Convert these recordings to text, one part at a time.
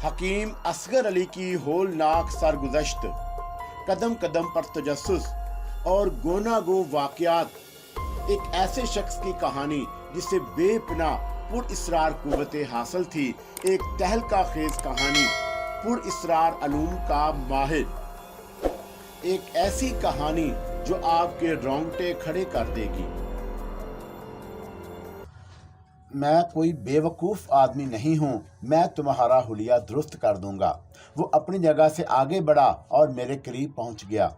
हकीम असगर अली की होलनाक सरगुज़श्त, कदम कदम पर तजस्सुस और गोनागो वाक़यात। एक ऐसे शख्स की कहानी जिसे बेपनाह पुरइस्रार कुव्वतें हासिल थी। एक तहलका खेज कहानी, पुरइस्रार अलूम का माहिर। एक ऐसी कहानी जो आपके रोंगटे खड़े कर देगी। मैं कोई बेवकूफ़ आदमी नहीं हूँ, मैं तुम्हारा हुलिया दुरुस्त कर दूंगा। वो अपनी जगह से आगे बढ़ा और मेरे करीब पहुँच गया।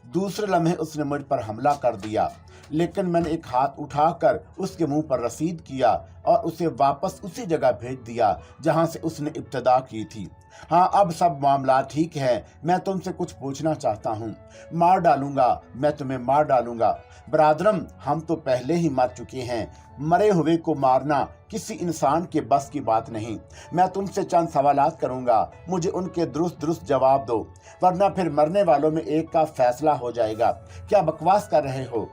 दूसरे लम्हे उसने मुझ पर हमला कर दिया, लेकिन मैंने एक हाथ उठाकर उसके मुंह पर रसीद किया और उसे वापस उसी जगह भेज दिया जहां से उसने इब्तदा की थी। हाँ, अब सब मामला ठीक है। मैं तुमसे कुछ पूछना चाहता हूँ। मार डालूंगा, मैं तुम्हें मार डालूंगा। बरादरम, हम तो पहले ही मर चुके हैं। मरे हुए को मारना किसी इंसान के बस की बात नहीं। मैं तुमसे चंद सवालात करूंगा, मुझे उनके दुरुस्त दुरुस्त जवाब दो, वरना फिर मरने वालों में एक का फैसला हो जाएगा। क्या बकवास कर रहे हो?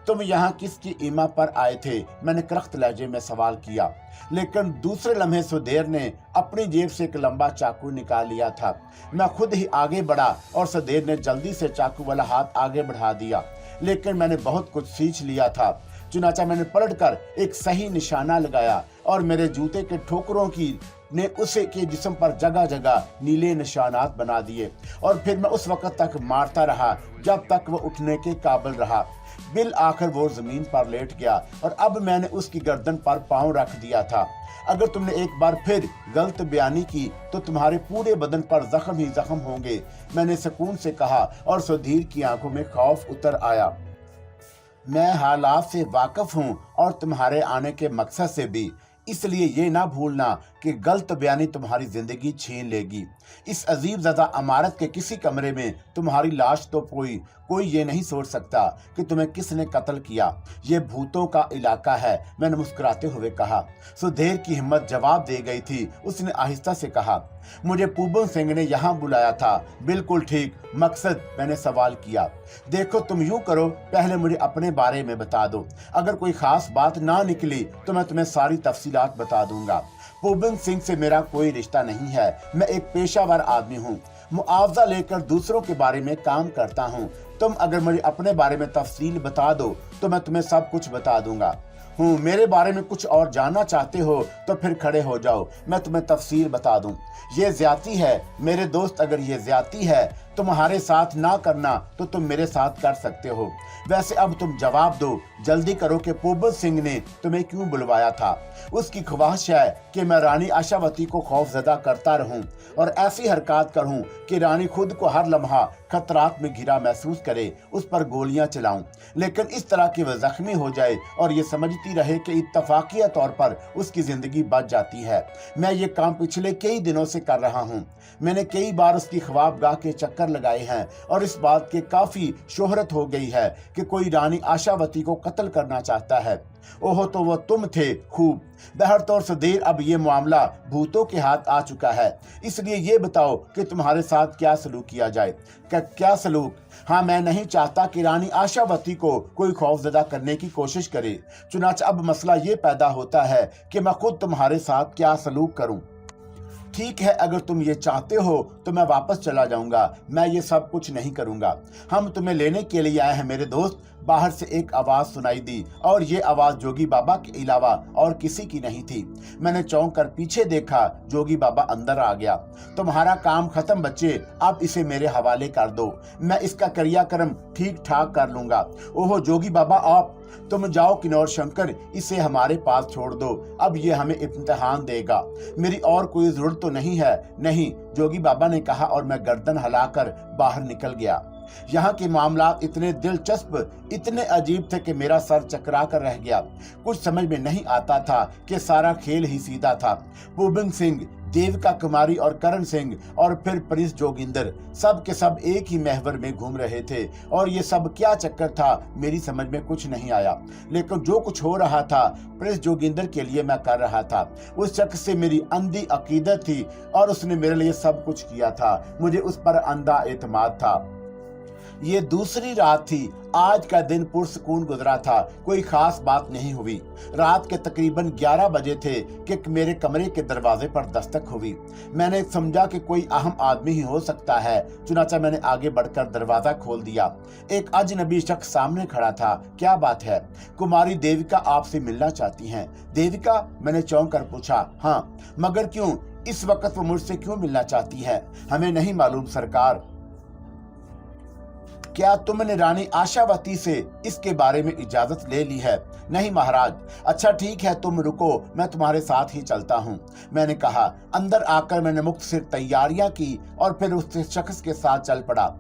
तुम यहाँ किसकी ईमा पर आए थे? मैंने करख्त लहजे में सवाल किया, लेकिन दूसरे लम्हे सुधेर ने अपनी जेब से एक लंबा चाकू निकाल लिया था। मैं खुद ही आगे बढ़ा और सुधेर ने जल्दी से चाकू वाला हाथ आगे बढ़ा दिया, लेकिन मैंने बहुत कुछ सींच लिया था। चुनाचा मैंने पलटकर एक सही निशाना लगाया और मेरे जूते के ठोकरों की ने उसे के जिस्म पर जगह जगह नीले निशानात बना दिए। और फिर मैं उस वक्त तक मारता रहा जब तक वो उठने के काबिल रहा। बिल आखिर वो जमीन पर लेट गया और अब मैंने उसकी गर्दन पर पांव रख दिया था। अगर तुमने एक बार फिर गलत बयानी की तो तुम्हारे पूरे बदन पर जख्म ही जख्म होंगे, मैंने सुकून से कहा और सुधीर की आंखों में खौफ उतर आया। मैं हालात से वाकिफ हूँ और तुम्हारे आने के मकसद से भी, इसलिए ये ना भूलना कि गलत बयानी तुम्हारी जिंदगी छीन लेगी। इस अजीब ज़दा अमारत के किसी कमरे में तुम्हारी लाश तो कोई ये नहीं सोच सकता कि तुम्हें किसने कत्ल किया। ये भूतों का इलाका है, मैंने मुस्कुराते हुए कहा। सुधेर की हिम्मत जवाब दे गई थी। उसने आहिस्ता से कहा, मुझे पूबन सिंह ने यहाँ बुलाया था। बिल्कुल ठीक, मकसद? मैंने सवाल किया। देखो, तुम यूं करो, पहले मुझे अपने बारे में बता दो। अगर कोई खास बात ना निकली तो मैं तुम्हें सारी तफसीलात बता दूंगा। पूबन सिंह से मेरा कोई रिश्ता नहीं है। मैं एक पेशावर आदमी हूँ, मुआवजा लेकर दूसरों के बारे में काम करता हूँ। तुम अगर मुझे अपने बारे में तफसील बता दो तो मैं तुम्हें सब कुछ बता दूंगा। मेरे बारे में कुछ और जानना चाहते हो तो फिर खड़े हो जाओ, मैं तुम्हें तफसील बता दूं। ये ज्यादती है मेरे दोस्त, अगर ये ज्यादती है तुम्हारे साथ ना करना तो तुम मेरे साथ कर सकते हो। वैसे अब तुम जवाब दो, जल्दी करो कि पूबन सिंह ने तुम्हें क्यों बुलवाया था। उसकी ख्वाहिश है कि मैं रानी आशावती को खौफजदा करता रहूं और ऐसी हरकत करूं कि रानी खुद को हर लम्हा खतरात में घिरा महसूस करे, उस पर गोलियां चलाऊं, लेकिन इस तरह की वह जख्मी हो जाए और ये समझती रहे कि इत्तफाकिया तौर पर उसकी जिंदगी बच जाती है। मैं ये काम पिछले कई दिनों से कर रहा हूँ। मैंने कई बार उसकी ख्वाबगाह के चक्कर लगाए हैं और इस बात के काफी शोहरत हो गई है कि कोई रानी आशावती को कत्ल करना चाहता है। ओहो, तो वो तुम थे। खूब। बहरतौर सुधीर, अब ये मामला भूतों के हाथ आ चुका है, इसलिए ये बताओ कि तुम्हारे साथ क्या सलूक किया जाए। क्या सलूक? हाँ, मैं नहीं चाहता कि रानी आशावती को कोई खौफजदा करने की कोशिश करे। चुनाच अब मसला ये पैदा होता है कि मैं खुद तुम्हारे साथ क्या सलूक करूं। ठीक है, अगर तुम ये चाहते हो तो मैं वापस चला जाऊंगा। मैं ये सब कुछ नहीं करूंगा। हम तुम्हें लेने के लिए आए हैं मेरे दोस्त। बाहर से एक आवाज सुनाई दी और ये आवाज जोगी बाबा के अलावा और किसी की नहीं थी। मैंने चौंक कर पीछे देखा, जोगी बाबा अंदर आ गया। तुम्हारा काम खत्म बच्चे, अब इसे मेरे हवाले कर दो, मैं इसका क्रियाक्रम ठीक ठाक कर लूंगा। ओहो जोगी बाबा, आप तुम जाओ किन्नौर शंकर, इसे हमारे पास छोड़ दो, अब ये हमें इम्तिहान देगा। मेरी और कोई जरूरत तो नहीं है। नहीं, जोगी बाबा ने कहा और मैं गर्दन हिलाकर बाहर निकल गया। यहाँ के मामला इतने दिलचस्प, इतने अजीब थे कि मेरा सर चकरा कर रह गया। कुछ समझ में नहीं आता था कि सारा खेल ही सीधा था। पूबन सिंह, देविका कुमारी और करण सिंह और फिर प्रिंस जोगिंदर, सब के सब एक ही महवर में घूम रहे थे और ये सब क्या चक्कर था, मेरी समझ में कुछ नहीं आया। लेकिन जो कुछ हो रहा था प्रिंस जोगिंदर के लिए मैं कर रहा था। उस शख्स से मेरी अंधी अकीदत थी और उसने मेरे लिए सब कुछ किया था। मुझे उस पर अंधा एतमाद था। ये दूसरी रात थी। आज का दिन पुरसकून गुजरा था, कोई खास बात नहीं हुई। रात के तकरीबन 11 बजे थे कि मेरे कमरे के दरवाजे पर दस्तक हुई। मैंने समझा कि कोई अहम आदमी ही हो सकता है, चुनाचा मैंने आगे बढ़कर दरवाजा खोल दिया। एक अजनबी शख्स सामने खड़ा था। क्या बात है? कुमारी देविका आपसे मिलना चाहती हैं। देविका? मैंने चौंक कर पूछा। हाँ, मगर क्यों? इस वक्त वो मुझसे क्यों मिलना चाहती है? हमें नहीं मालूम सरकार। क्या तुमने रानी आशावती से इसके बारे में इजाजत ले ली है? नहीं महाराज। अच्छा ठीक है, तुम रुको, मैं तुम्हारे साथ ही चलता हूँ, मैंने कहा। अंदर आकर मैंने मुक्त सिर तैयारियां की और फिर उस शख्स के साथ चल पड़ा।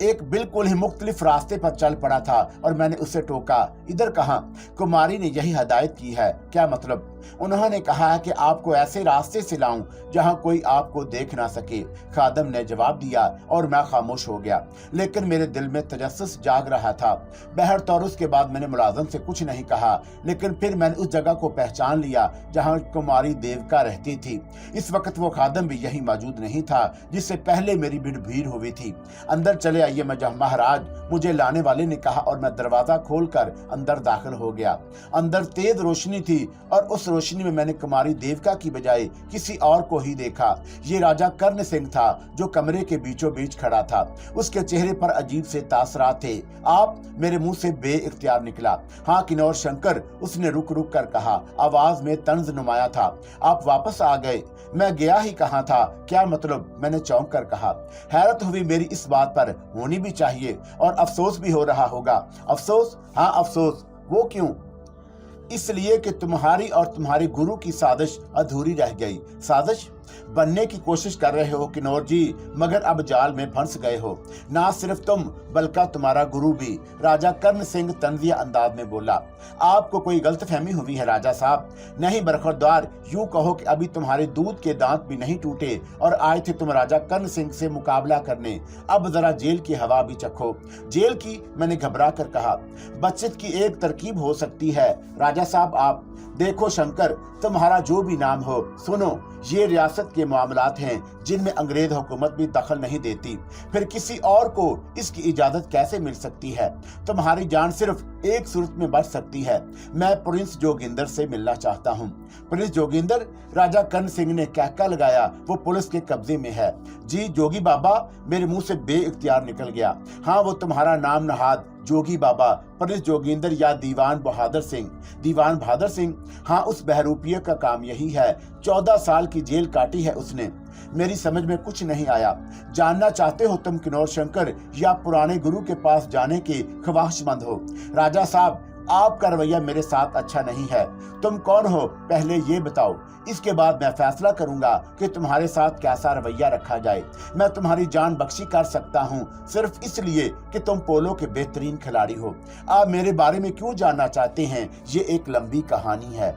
एक बिल्कुल ही मुख्तलिफ रास्ते पर चल पड़ा था और मैंने उसे टोका। इधर कहाँ? कुमारी ने यही हदायत की है। क्या मतलब? उन्होंने कहा है कि आपको ऐसे रास्ते से लाऊं जहां कोई आपको देख ना सके, खादम ने जवाब दिया और मैं खामोश हो गया। लेकिन मेरे दिल में तजस्सुस जाग रहा था। बहरतौर उसके बाद मैंने मुलाजिम से कुछ नहीं कहा, लेकिन फिर मैंने उस जगह को पहचान लिया जहां कुमारी देविका रहती थी। इस वक्त वो खादम भी यही मौजूद नहीं था जिससे पहले मेरी भीड़ हुई थी। अंदर चले आइए महाराज, मुझे लाने वाले ने कहा और मैं दरवाजा खोलकर अंदर दाखिल हो गया। अंदर तेज रोशनी थी और उस रोशनी में मैंने कुमारी देविका की बजाय किसी और को ही देखा। ये राजा कर्ण सिंह था जो कमरे के बीचों बीच खड़ा था। उसके चेहरे पर अजीब से तासरात थे। आप? मेरे मुंह से बेइख्तियार निकला। हाँ किन्नौर शंकर, उसने रुक रुक कर कहा, आवाज में तंज नुमाया था। आप वापस आ गए? मैं गया ही कहाँ था? क्या मतलब? मैंने चौंक कर कहा। हैरत हुई मेरी इस बात पर, होनी भी चाहिए, और अफसोस भी हो रहा होगा। अफसोस? हाँ अफसोस। वो क्यों? इसलिए कि तुम्हारी और तुम्हारे गुरु की साजिश अधूरी रह गई। साजिश बनने की कोशिश कर रहे हो किन्नौर जी, मगर अब जाल में फंस गए हो। ना सिर्फ तुम बल्कि तुम्हारा गुरु भी, राजा कर्ण सिंह तंजिया अंदाज में बोला। आपको कोई गलतफहमी हुई है राजा साहब। नहीं बरखुरदार, यूं कहो कि अभी तुम्हारे दूध के दांत भी नहीं टूटे और आए थे तुम राजा कर्ण सिंह से मुकाबला करने। अब जरा जेल की हवा भी चखो। जेल की? मैंने घबरा कर कहा। बचत की एक तरकीब हो सकती है राजा साहब। आप देखो शंकर, तुम्हारा जो भी नाम हो, सुनो, ये रियासत के मामलात हैं जिनमें अंग्रेज हुकूमत भी दखल नहीं देती। फिर किसी और को इसकी इजाजत कैसे मिल सकती है? तुम्हारी जान सिर्फ एक सूरत में बच सकती है। मैं प्रिंस जोगिंदर से मिलना चाहता हूँ। प्रिंस जोगिंदर? राजा कर्ण सिंह ने कहका लगाया। वो पुलिस के कब्जे में है। जी जोगी बाबा? मेरे मुंह से बेइख्तियार निकल गया। हाँ, वो तुम्हारा नाम नहाद जोगी बाबा, प्रिंस जोगिंदर या दीवान बहादुर सिंह। दीवान बहादुर सिंह? हाँ, उस बहरूपिये का काम यही है। 14 साल की जेल काटी है उसने। मेरी समझ में कुछ नहीं आया। जानना चाहते हो तुम किन्नौर शंकर, या पुराने गुरु के पास जाने के ख्वाहिशमंद हो? राजा साहब, आपका रवैया मेरे साथ अच्छा नहीं है। तुम कौन हो पहले ये बताओ, इसके बाद मैं फैसला करूंगा कि तुम्हारे साथ कैसा रवैया रखा जाए। मैं तुम्हारी जान बख्शी कर सकता हूँ सिर्फ इसलिए कि तुम पोलो के बेहतरीन खिलाड़ी हो। आप मेरे बारे में क्यों जानना चाहते हैं? ये एक लंबी कहानी है।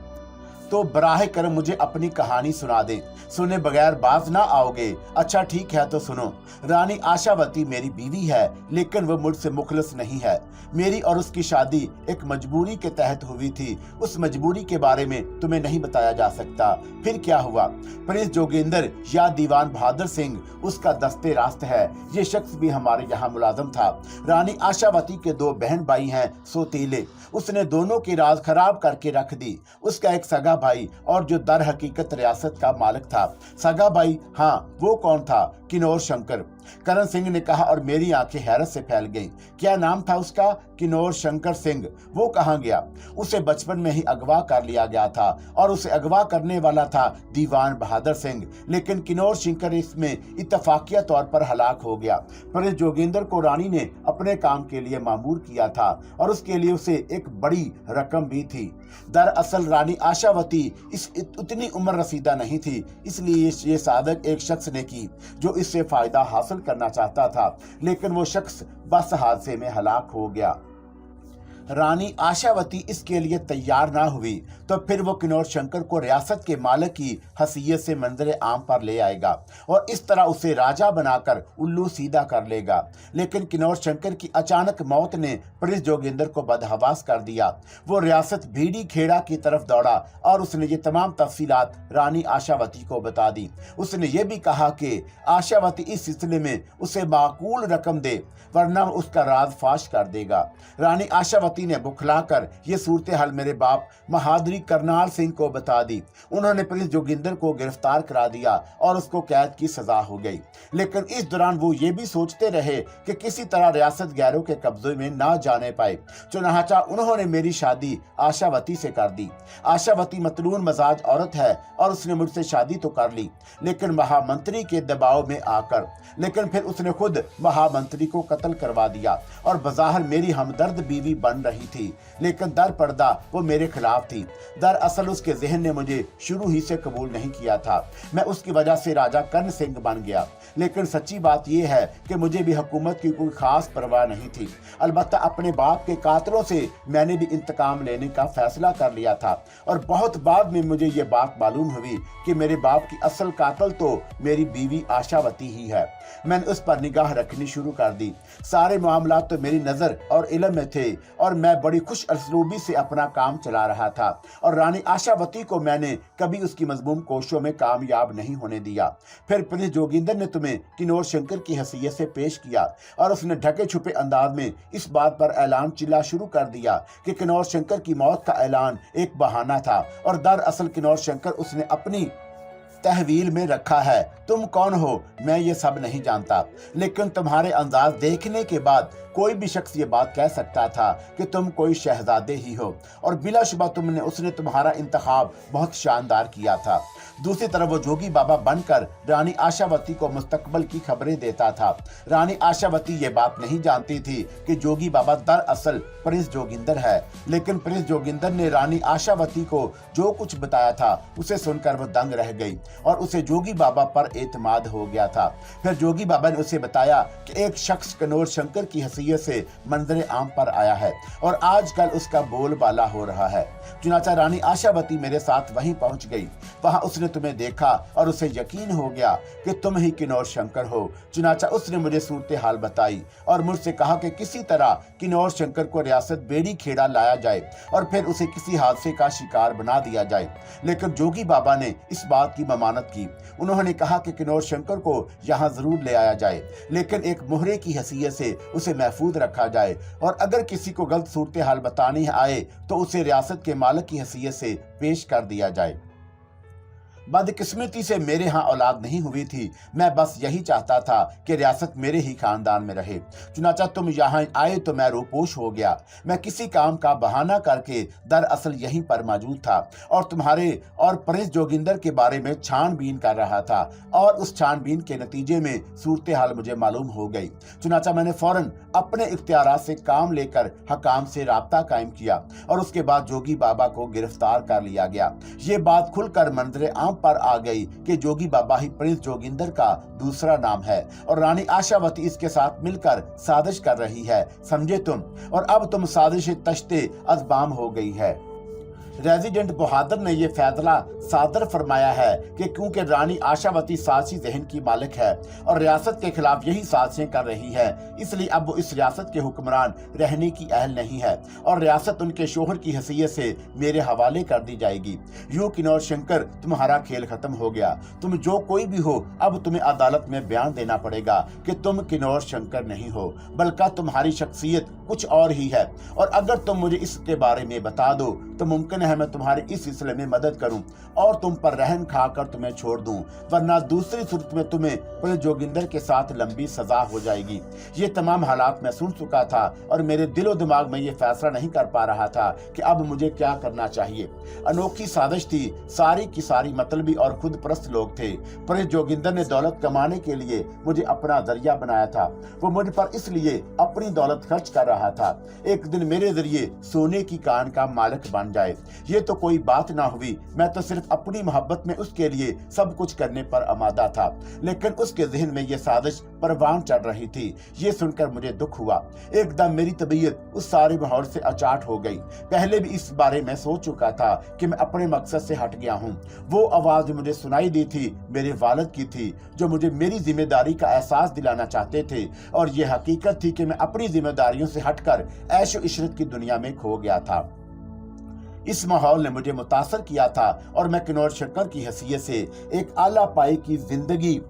तो बराह करम मुझे अपनी कहानी सुना दें। सुने बगैर बाज ना आओगे? अच्छा ठीक है तो सुनो। रानी आशावती मेरी बीवी है, लेकिन वो मुझसे मुखलिस नहीं है। मेरी और उसकी शादी एक मजबूरी के तहत हुई थी। उस मजबूरी के बारे में तुम्हें नहीं बताया जा सकता। फिर क्या हुआ? प्रिंस जोगिंदर या दीवान बहादुर सिंह उसका दस्ते रास्त है। ये शख्स भी हमारे यहाँ मुलाजम था। रानी आशावती के 2 बहन भाई हैं सोतीले। उसने दोनों की राज खराब करके रख दी। उसका एक सगा भाई और जो दर हकीकत रियासत का मालिक था। सगा भाई? हाँ। वो कौन था? किन्नौर शंकर, करण सिंह ने कहा और मेरी आंखें हैरत से फैल गईं। क्या नाम था उसका? किन्नौर शंकर सिंह। वो कहाँ गया? उसे बचपन में ही अगवा कर लिया गया था और उसे अगवा करने वाला था दीवान बहादुर सिंह, लेकिन किन्नौर शंकर इसमें इत्तफाकिया तौर पर हलाक हो गया। प्रिंस जोगिंदर को रानी ने अपने काम के लिए मामूर किया था और उसके लिए उसे एक बड़ी रकम भी थी। दरअसल रानी आशावती इस उतनी उम्र रसीदा नहीं थी, इसलिए ये सादक एक शख्स ने की जो इससे फायदा हासिल करना चाहता था, लेकिन वो शख्स बस हादसे में हलाक हो गया। रानी आशावती इसके लिए तैयार ना हुई तो फिर वो किन्नौर शंकर को रियासत के मालिक की हैसियत से मंजर आम पर ले आएगा और इस तरह उसे राजा बनाकर उल्लू सीधा कर लेगा। लेकिन किन्नौर शंकर की अचानक मौत ने प्रिंस जोगिंदर को बदहवास कर दिया। वो रियासत भीड़ी खेड़ा की तरफ दौड़ा और उसने ये तमाम तफसीलात रानी आशावती को बता दी। उसने ये भी कहा कि आशावती इस सिलसिले में उसे माकूल रकम दे वरना उसका राज फाश कर देगा। रानी आशावती ने बुखलाकर ये सूरत हाल मेरे बाप महादरी करनाल सिंह को बता दी। उन्होंने प्रिंस जोगिंदर को गिरफ्तार करा दिया और उसको कैद की सजा हो गई। लेकिन इस दौरान वो ये भी सोचते रहे कि किसी तरह रियासत गैरों के कब्जे में ना जाने पाए। चुनाचा उन्होंने मेरी शादी आशावती से कर दी। आशावती मतलून मजाज औरत है और उसने मुझसे शादी तो कर ली लेकिन महामंत्री के दबाव में आकर। लेकिन फिर उसने खुद महामंत्री को कत्ल करवा दिया और बज़ाहिर मेरी हमदर्द बीवी बन रही थी लेकिन दर पर्दा वो मेरे खिलाफ थी। दरअसल उसके ज़हन ने मुझे शुरू ही से कबूल नहीं किया था। मैं उसकी वजह से राजा कर्ण सिंह बन गया। लेकिन सच्ची बात यह है कि मुझे भी हुकूमत की कोई खास परवाह नहीं थी। अलबत्ता अपने बाप के कातलों से मैंने भी इंतकाम लेने का फैसला कर लिया था और बहुत बाद में मुझे ये बात मालूम हुई कि मेरे बाप की असल कातल तो मेरी बीवी आशावती ही है। मैंने उस पर निगाह रखनी शुरू कर दी। सारे मामला तो मेरी नज़र और इल्म में थे और मैं बड़ी खुश असलूबी से अपना काम चला रहा था और रानी आशावती को मैंने कभी उसकी मजमूम कोशिशों में कामयाब नहीं होने दिया। फिर प्रिंस जोगिंदर ने तुम्हें किन्नौर शंकर की हैसियत से पेश किया और उसने ढके छुपे अंदाज में इस बात पर ऐलान चिल्ला शुरू कर दिया कि किन्नौर शंकर की मौत का ऐलान एक बहाना था और दरअसल किन्नौर शंकर उसने अपनी तहवील में रखा है। तुम कौन हो मैं ये सब नहीं जानता, लेकिन तुम्हारे अंदाज देखने के बाद कोई भी शख्स ये बात कह सकता था कि तुम कोई शहजादे ही हो और बिलाशुबा उसने तुम्हारा इंतखाब बहुत शानदार किया था। दूसरी तरफ वो जोगी बाबा बनकर रानी आशावती को मुस्तकबल की खबरें देता था। रानी आशावती ये बात नहीं जानती थी कि जोगी बाबा दरअसल प्रिंस जोगिंदर है। लेकिन प्रिंस जोगिंदर ने रानी आशावती को जो कुछ बताया था उसे सुनकर वो दंग रह गई और उसे जोगी बाबा पर एतमाद हो गया था। फिर जोगी बाबा ने उसे बताया कि एक शख्स किन्नौर शंकर की हैसियत से मंजर आम पर आया है और आजकल उसका बोलबाला हो रहा है। चुनाचा रानी आशावती मेरे साथ वहीं पहुंच गई। वहां उसने तुम्हें देखा और उसे यकीन हो गया कि तुम ही किन्नौर शंकर हो। चुनाचा उसने मुझे सूरत हाल बताई और मुझसे कहा कि किसी तरह किन्नौर शंकर को रियासत बेड़ी खेड़ा लाया जाए और फिर उसे किसी हादसे का शिकार बना दिया जाए। लेकिन जोगी बाबा ने इस बात की ममानत की। उन्होंने कहा कि किन्नौर शंकर को यहाँ जरूर ले आया जाए लेकिन एक मोहरे की हैसियत से उसे महफूज रखा जाए और अगर किसी को गलत सूरत हाल बतानी आए तो उसे रियासत के मालिक की हैसियत से पेश कर दिया जाए। बदकिस्मती से मेरे यहाँ औलाद नहीं हुई थी। मैं बस यही चाहता था कि रियासत मेरे ही खानदान में रहे। चुनाचा तुम यहाँ आए तो मैं रूपोश हो गया। मैं किसी काम का बहाना करके दरअसल यहीं पर मौजूद था और तुम्हारे और प्रिंस जोगिंदर के बारे में छानबीन कर रहा था और उस छानबीन के नतीजे में सूरत हाल मुझे मालूम हो गई। चुनाचा मैंने फौरन अपने इख्तियारात से काम लेकर हकाम से राब्ता कायम किया और उसके बाद जोगी बाबा को गिरफ्तार कर लिया गया। ये बात खुलकर मंजर आम पर आ गई कि जोगी बाबा ही प्रिंस जोगिंदर का दूसरा नाम है और रानी आशावती इसके साथ मिलकर साजिश कर रही है, समझे तुम। और अब तुम साजिश तश्ते अज़बाम हो गई है। रेजिडेंट बहादुर ने यह फैसला सादर फरमाया है कि क्योंकि रानी आशावती साजिशी जहन की मालिक है और रियासत के खिलाफ यही साजिशें कर रही है, इसलिए अब वो इस रियासत के हुक्मरान रहने की अहल नहीं है और रियासत उनके शोहर की हैसियत से मेरे हवाले कर दी जाएगी। यूं किन्नौर शंकर तुम्हारा खेल खत्म हो गया। तुम जो कोई भी हो अब तुम्हें अदालत में बयान देना पड़ेगा कि तुम किन्नौर शंकर नहीं हो बल्कि तुम्हारी शख्सियत कुछ और ही है और अगर तुम मुझे इसके बारे में बता दो तो मुमकिन है मैं तुम्हारे इस सिलसिले में मदद करूं और तुम पर रहम खाकर तुम्हें छोड़ दूं, वरना दूसरी सूरत में तुम्हें प्रिंस जोगिंदर के साथ लंबी सजा हो जाएगी। ये तमाम हालात मैं सुन चुका था और मेरे दिलो दिमाग में ये फैसला नहीं कर पा रहा था कि अब मुझे क्या करना चाहिए। अनोखी साजिश थी। सारी की सारी मतलबी और खुद परस्त लोग थे। प्रिंस जोगिंदर ने दौलत कमाने के लिए मुझे अपना जरिया बनाया था। वो मुझ पर इसलिए अपनी दौलत खर्च कर रहा था एक दिन मेरे जरिए सोने की कान का मालिक बन जाए। ये तो कोई बात ना हुई, मैं तो सिर्फ अपनी मोहब्बत में उसके लिए सब कुछ करने पर आमादा था, लेकिन उसके ज़हन में ये साजिश परवान चढ़ रही थी। ये सुनकर मुझे दुख हुआ। एकदम मेरी तबीयत उस सारे माहौल से अचाट हो गई। पहले भी इस बारे में सोच चुका था कि मैं अपने मकसद से हट गया हूँ। वो आवाज़ जो मुझे सुनाई दी थी मेरे वालिद की थी, जो मुझे मेरी जिम्मेदारी का एहसास दिलाना चाहते थे, और ये हकीकत थी कि मैं अपनी जिम्मेदारियों से हटकर ऐशो इशरत की दुनिया में खो गया था। इस माहौल ने मुझे मुतासर किया था और मैं किन्नौर शंकर की हैसियत से एक आला पाई की जिंदगी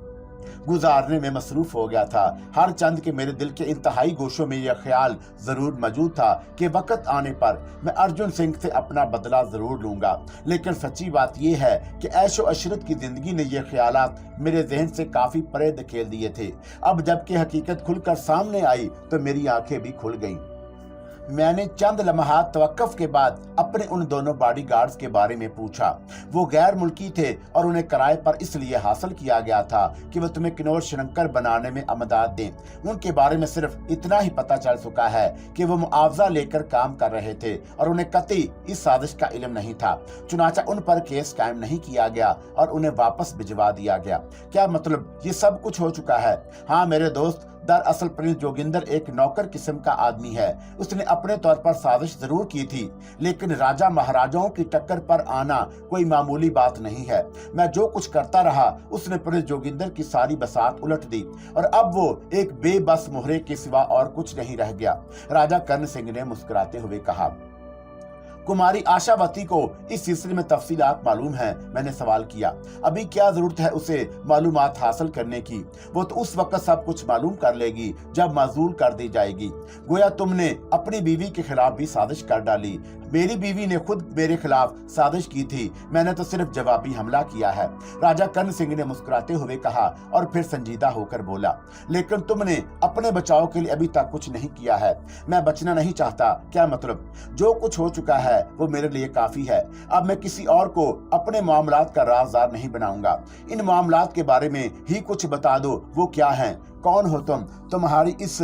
गुजारने में मसरूफ हो गया था। हर चंद के मेरे दिल के इंतहाई गोशों में यह ख्याल जरूर मौजूद था कि वक्त आने पर मैं अर्जुन सिंह से अपना बदला जरूर लूंगा। लेकिन सच्ची बात यह है कि ऐशो अशरत की जिंदगी ने यह ख्यालात मेरे जहन से काफी परे धकेल दिए थे। अब जबकि हकीकत खुलकर सामने आई तो मेरी आंखें भी खुल गईं। मैंने चंद लम्हात तवक्कुफ के बाद अपने उन दोनों बॉडीगार्ड्स के बारे में पूछा। वो गैर मुल्की थे और उन्हें किराए पर इसलिए हासिल किया गया था कि वो तुम्हें किन्नौर शंकर बनाने में अमदाद दें। उनके बारे में सिर्फ इतना ही पता चल चुका है कि वो मुआवजा लेकर काम कर रहे थे और उन्हें कतई इस साजिश का इल्म नहीं था। चुनाचा उन पर केस कायम नहीं किया गया और उन्हें वापस भिजवा दिया गया। क्या मतलब ये सब कुछ हो चुका है? हाँ मेरे दोस्त, दरअसल प्रिंस जोगिंदर एक नौकर किस्म का आदमी है। उसने अपने तौर पर साजिश जरूर की थी, लेकिन राजा महाराजाओं की टक्कर पर आना कोई मामूली बात नहीं है। मैं जो कुछ करता रहा उसने प्रिंस जोगिंदर की सारी बसात उलट दी और अब वो एक बेबस मोहरे के सिवा और कुछ नहीं रह गया। राजा कर्ण सिंह ने मुस्कुराते हुए कहा। कुमारी आशावती को इस सिलसिले में तफसीलात मालूम है? मैंने सवाल किया। अभी क्या जरूरत है उसे मालूमात हासिल करने की? वो तो उस वक्त सब कुछ मालूम कर लेगी जब माजूल कर दी जाएगी। गोया तुमने अपनी बीवी के खिलाफ भी साजिश कर डाली। मेरी बीवी ने खुद मेरे खिलाफ साजिश की थी, मैंने तो सिर्फ जवाबी हमला किया है। राजा कर्ण सिंह ने मुस्कुराते हुए कहा और फिर संजीदा होकर बोला, लेकिन तुमने अपने बचाव के लिए अभी तक कुछ नहीं किया है। मैं बचना नहीं चाहता। क्या मतलब? जो कुछ हो चुका है वो मेरे लिए काफी है। अब मैं किसी और को अपने मामलात का राजदार नहीं बनाऊंगा। इन मामलात के बारे में ही कुछ बता दो। वो क्या हैं? कौन हो तुम? तुम्हारी इस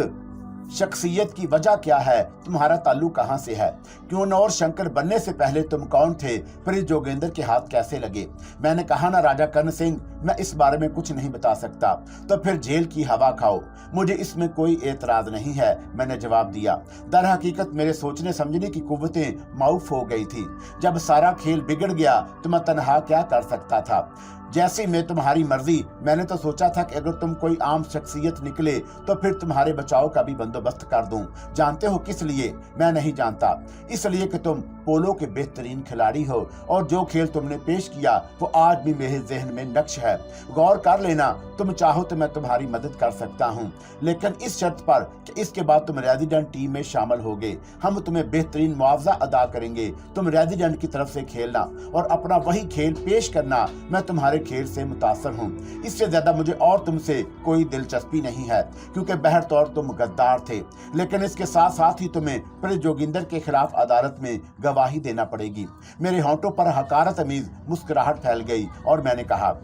शख्सियत की वजह क्या है? तुम्हारा ताल्लुक कहाँ से है? किन्नौर शंकर बनने से पहले तुम कौन थे? प्रिंस जोगिंदर के हाथ कैसे लगे? मैंने कहा ना राजा कर्ण सिंह, मैं इस बारे में कुछ नहीं बता सकता। तो फिर जेल की हवा खाओ, मुझे इसमें कोई एतराज नहीं है, मैंने जवाब दिया। दर हकीकत मेरे सोचने समझने की कुव्वतें माऊफ हो गई थी। जब सारा खेल बिगड़ गया तो मैं तनहा क्या कर सकता था? जैसे मैं तुम्हारी मर्जी। मैंने तो सोचा था कि अगर तुम कोई आम शख्सियत निकले तो फिर तुम्हारे बचाव का भी बंदोबस्त कर दूं। जानते हो किस लिए? मैं नहीं जानता। इसलिए कि तुम पोलो के बेहतरीन खिलाड़ी हो और जो खेल तुमने पेश किया वो आज भी मेरे जहन में नक्श है। गौर कर लेना, तुम चाहो तो मैं तुम्हारी मदद कर सकता हूँ, लेकिन इस शर्त पर कि इसके बाद तुम रेजिडेंट टीम में शामिल होगे। हम तुम्हें बेहतरीन मुआवजा अदा करेंगे। तुम रेजिडेंट की तरफ से खेलना और अपना वही खेल पेश करना। मैं तुम्हारे खेल से मुतासर हूँ। इससे ज्यादा मुझे और तुमसे कोई दिलचस्पी नहीं है, क्योंकि बहर तौर तुम गद्दार थे, लेकिन इसके साथ साथ ही तुम्हें प्रिंस जोगिंदर के खिलाफ अदालत में गवाही देना पड़ेगी। मेरे होंठों पर हकारत अमीज मुस्कुराहट फैल गई और मैंने कहा,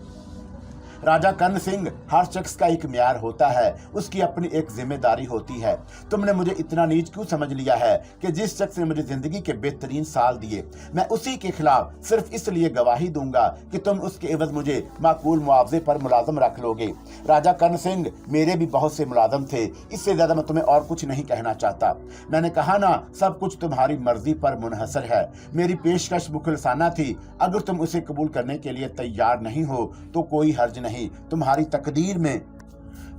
राजा कर्ण सिंह, हर शख्स का एक म्यार होता है, उसकी अपनी एक जिम्मेदारी होती है। तुमने मुझे इतना नीच क्यों समझ लिया है कि जिस शख्स ने मुझे जिंदगी के बेहतरीन साल दिए, मैं उसी के खिलाफ सिर्फ इसलिए गवाही दूंगा कि तुम उसके एवज मुझे माकूल मुआवजे पर मुलाजम रख लोगे? राजा कर्ण सिंह, मेरे भी बहुत से मुलाजम थे, इससे ज्यादा मैं तुम्हें और कुछ नहीं कहना चाहता। मैंने कहा ना, सब कुछ तुम्हारी मर्जी पर मुनहसर है। मेरी पेशकश मुखलसाना थी। अगर तुम उसे कबूल करने के लिए तैयार नहीं हो तो कोई हर्ज नहीं, तुम्हारी तकदीर में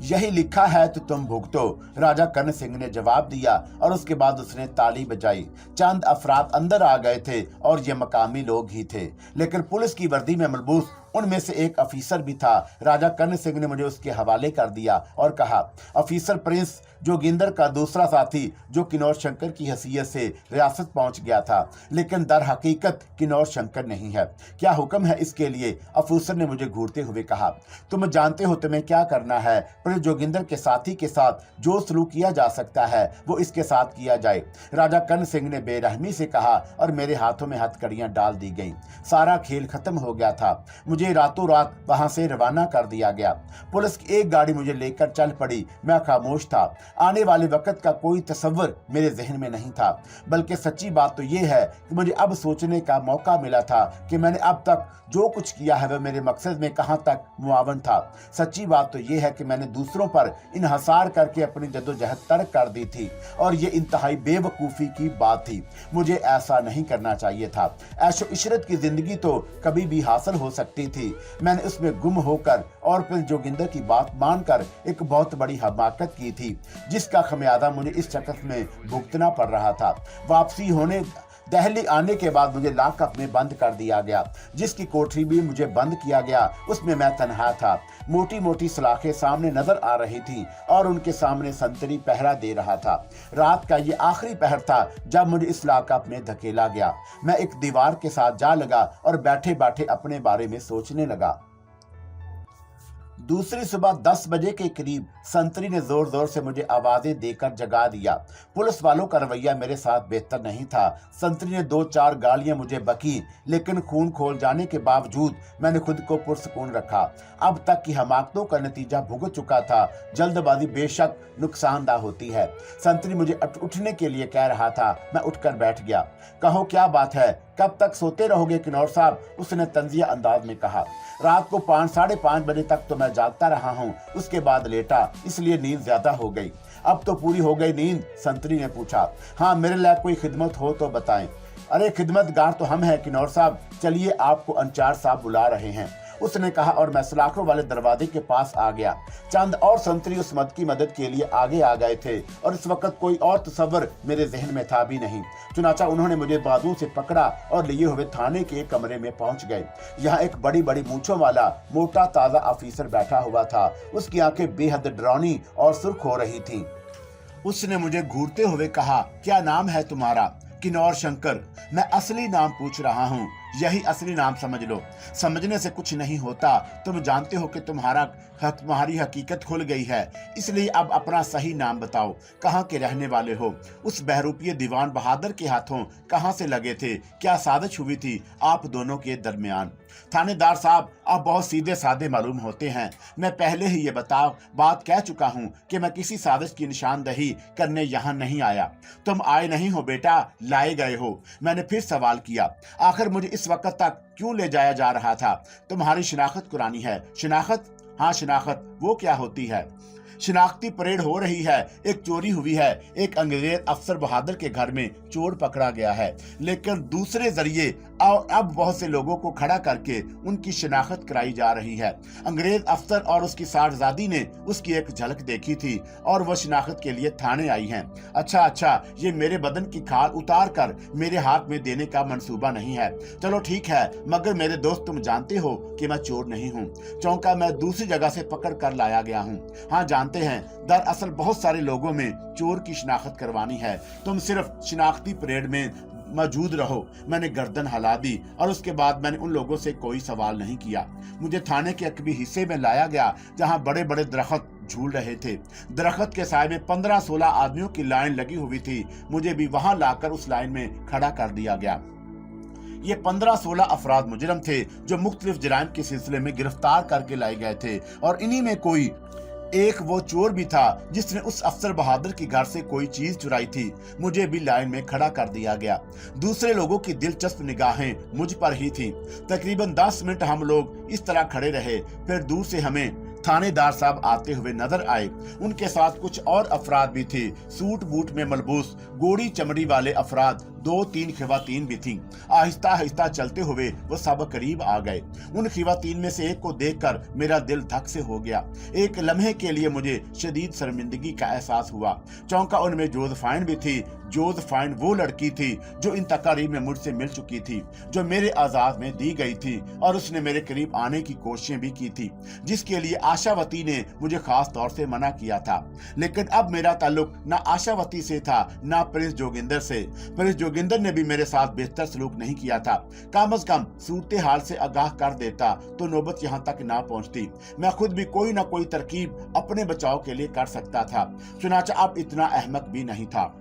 यही लिखा है तो तुम भुगतो। राजा कर्ण सिंह ने जवाब दिया और उसके बाद उसने ताली बजाई। चंद अफराद अंदर आ गए थे और ये मकामी लोग ही थे, लेकिन पुलिस की वर्दी में मलबूस उनमें से एक अफीसर भी था। राजा कर्ण सिंह ने मुझे उसके हवाले कर दिया और कहा, अफीसर प्रिंस जोगिंदर का दूसरा साथी जो किन्नौर शंकर की हैसियत से रियासत पहुंच गया था, लेकिन दर हकीकत किन्नौर शंकर नहीं है। क्या हुक्म है इसके लिए? अफीसर ने मुझे घूरते हुए कहा। तुम जानते हो तुम्हें क्या करना है। प्रिंस जोगिंदर के साथी के साथ जो सलूक किया जा सकता है वो इसके साथ किया जाए। राजा कर्ण सिंह ने बेरहमी से कहा और मेरे हाथों में हथकड़ियां डाल दी गईं। सारा खेल खत्म हो गया था। मुझे मुझे रातों रात वहां से रवाना कर दिया गया। पुलिस की एक गाड़ी मुझे लेकर चल पड़ी। मैं खामोश था। आने वाले वक्त का कोई तस्वर मेरे जहन में नहीं था, बल्कि सच्ची बात तो ये है कि मुझे अब सोचने का मौका मिला था कि मैंने अब तक जो कुछ किया है वह मेरे मकसद में कहां तक मुआवन था। सच्ची बात तो ये है कि मैंने दूसरों पर इन्हसार करके अपनी जद्दोजहद तर्क कर दी थी, और ये इंतहाई बेवकूफ़ी की बात थी। मुझे ऐसा नहीं करना चाहिए था। ऐशो इशरत की जिंदगी तो कभी भी हासिल हो सकती थी। मैंने उसमें गुम होकर और प्रिंस जोगिंदर की बात मानकर एक बहुत बड़ी हमाकत की थी, जिसका खमियाजा मुझे इस शख्स में भुगतना पड़ रहा था। वापसी होने दिल्ली आने के बाद मुझे लॉकअप में बंद कर दिया गया। जिसकी कोठरी भी मुझे बंद किया गया उसमें मैं तन्हा था। मोटी मोटी सलाखें सामने नजर आ रही थी और उनके सामने संतरी पहरा दे रहा था। रात का ये आखिरी पहर था जब मुझे इस लॉकअप में धकेला गया। मैं एक दीवार के साथ जा लगा और बैठे बैठे अपने बारे में सोचने लगा। दूसरी सुबह 10 बजे के करीब संतरी ने जोर जोर से मुझे आवाजें देकर जगा दिया। पुलिस वालों का रवैया मेरे साथ बेहतर नहीं था। संतरी ने 2-4 गालियां मुझे बकी, लेकिन खून खोल जाने के बावजूद मैंने खुद को पुरसुकून रखा। अब तक की हमाकतों का नतीजा भुगत चुका था। जल्दबाजी बेशक नुकसानदा होती है। संतरी मुझे उठने के लिए कह रहा था। मैं उठकर बैठ गया। कहो क्या बात है, कब तक सोते रहोगे किन्नौर साहब? उसने तंजिया अंदाज में कहा। रात को 5-5:30 बजे तक तो मैं जागता रहा हूँ, उसके बाद लेटा, इसलिए नींद ज्यादा हो गई। अब तो पूरी हो गई नींद? संतरी ने पूछा। हाँ, मेरे लिए कोई खिदमत हो तो बताएं। अरे खिदमतगार तो हम हैं किन्नौर साहब, चलिए आपको अंचार साहब बुला रहे हैं, उसने कहा, और मैं सलाखों वाले दरवाजे के पास आ गया। चंद और संतरी उस मद की मदद के लिए आगे आ गए थे, और इस वक्त कोई और तस्वर मेरे जहन में था भी नहीं। चुनाचा उन्होंने मुझे बाजू से पकड़ा और लिए हुए थाने के कमरे में पहुंच गए। यहाँ एक बड़ी बड़ी मूंछों वाला मोटा ताजा ऑफिसर बैठा हुआ था। उसकी आंखें बेहद डरावनी और सुर्ख हो रही थी। उसने मुझे घूरते हुए कहा, क्या नाम है तुम्हारा? किन्नौर शंकर। मैं असली नाम पूछ रहा हूँ, यही असली नाम समझ लो। समझने से कुछ नहीं होता। तुम जानते हो कि तुम्हारी हकीकत खुल गई है, इसलिए अब अपना सही नाम बताओ। कहाँ के रहने वाले हो? उस बहरूपीय दीवान बहादुर के हाथों कहाँ से लगे थे? क्या साजिश हुई थी आप दोनों के दरमियान? थानेदार साहब, आप बहुत सीधे साधे मालूम होते हैं। मैं पहले ही ये बात कह चुका हूँ कि मैं किसी साजिश की निशानदही करने यहाँ नहीं आया। तुम आए नहीं हो बेटा, लाए गए हो। मैंने फिर सवाल किया, आखिर मुझे इस वक्त तक क्यों ले जाया जा रहा था? तुम्हारी शिनाख्त कुरानी है। शिनाख्त? हाँ शिनाख्त। वो क्या होती है? शिनाख्ती परेड हो रही है। एक चोरी हुई है। एक अंग्रेज अफसर बहादुर के घर में चोर पकड़ा गया है, लेकिन दूसरे जरिए अब बहुत से लोगों को खड़ा करके उनकी शिनाख्त कराई जा रही है। अंग्रेज अफसर और उसकी साहबजादी ने उसकी एक झलक देखी थी और वह शिनाख्त के लिए थाने आई हैं। अच्छा, ये मेरे बदन की खाल उतार कर मेरे हाथ में देने का मंसूबा नहीं है। चलो ठीक है, मगर मेरे दोस्त तुम जानते हो कि मैं चोर नहीं हूँ। चौंका मैं दूसरी जगह से पकड़ कर लाया गया हूँ। हाँ जानते हैं, दरअसल बहुत सारे लोगों में चोर की शिनाख्त करवानी है। तुम सिर्फ शिनाख्ती परेड में मौजूद रहो। मैंने गर्दन हिला दी और उसके बाद मैंने उन लोगों से कोई सवाल नहीं किया। मुझे थाने के अकबी हिस्से में लाया गया जहां बड़े बड़े दरख्त झूल रहे थे। दरख्त के साए में 15-16 आदमियों की लाइन लगी हुई थी। मुझे भी वहां लाकर उस लाइन में खड़ा कर दिया गया। ये 15-16 अफराद मुजरिम थे जो मुख्तलिफ जराइम के सिलसिले में गिरफ्तार करके लाए गए थे, और इन्हीं में कोई एक वो चोर भी था जिसने उस अफसर बहादुर के घर से कोई चीज चुराई थी। मुझे भी लाइन में खड़ा कर दिया गया। दूसरे लोगों की दिलचस्प निगाहें मुझ पर ही थी। तकरीबन 10 मिनट हम लोग इस तरह खड़े रहे। फिर दूर से हमें थानेदार साहब आते हुए नजर आए। उनके साथ कुछ और अफराद भी थे। सूट बूट में मलबूस गोरी चमड़ी वाले अफराद, 2-3 खवातीन भी थीं। आहिस्ता आहिस्ता चलते हुए वो सब करीब आ गए। उन खवातीन में से एक को देखकर मेरा दिल धक से हो गया। एक लम्हे के लिए मुझे शदीद शर्मिंदगी का एहसास हुआ। चौंका उनमें जोज़फाइन भी थी। जोज़फाइन वो लड़की थी जो इन तकारीब में मुझसे मिल चुकी थी, जो मेरे आजाद में दी गई थी, और उसने मेरे करीब आने की कोशिशें भी की थी, जिसके लिए आशावती ने मुझे खास तौर से मना किया था। लेकिन अब मेरा ताल्लुक न आशावती से था न प्रिंस जोगिंदर से। प्रिंस जोगिंदर ने भी मेरे साथ बेहतर सलूक नहीं किया था। कम अज कम सूरत हाल से आगाह कर देता तो नौबत यहाँ तक ना पहुँचती। मैं खुद भी कोई ना कोई तरकीब अपने बचाव के लिए कर सकता था। चुनाचा अब इतना अहमक भी नहीं था।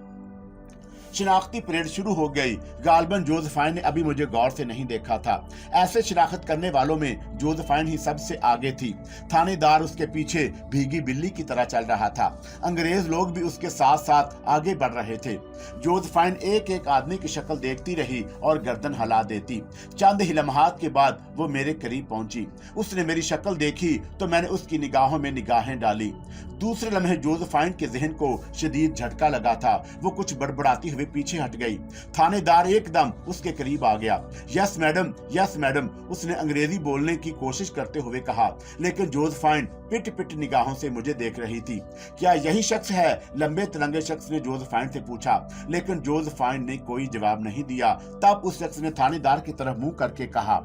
शनाख्ती परेड शुरू हो गई। गालिबन जोसेफाइन ने अभी मुझे गौर से नहीं देखा था। ऐसे शनाख्त करने वालों में जोसेफाइन ही सबसे आगे थी। थानेदार उसके पीछे भीगी बिल्ली की तरह चल रहा था। अंग्रेज लोग भी उसके साथ साथ आगे बढ़ रहे थे। जोसेफाइन एक एक आदमी की शक्ल देखती रही और गर्दन हिला देती। चंद ही लम्हात के बाद वो मेरे करीब पहुंची। उसने मेरी शक्ल देखी तो मैंने उसकी निगाहों में निगाहें डाली। दूसरे लम्हे जोसेफाइन के जहन को शदीद झटका लगा था। वो कुछ बड़बड़ाती हुए पीछे हट गई। थानेदार एकदम उसके करीब आ गया। यस मैडम, उसने अंग्रेजी बोलने की कोशिश करते हुए कहा, लेकिन जोसेफाइन पिट पिट निगाहों से मुझे देख रही थी। क्या यही शख्स है? लंबे तिरंगे शख्स ने जोसेफाइन से पूछा, लेकिन जोसेफाइन ने कोई जवाब नहीं दिया। तब उस शख्स ने थानेदार की तरफ मुंह करके कहा,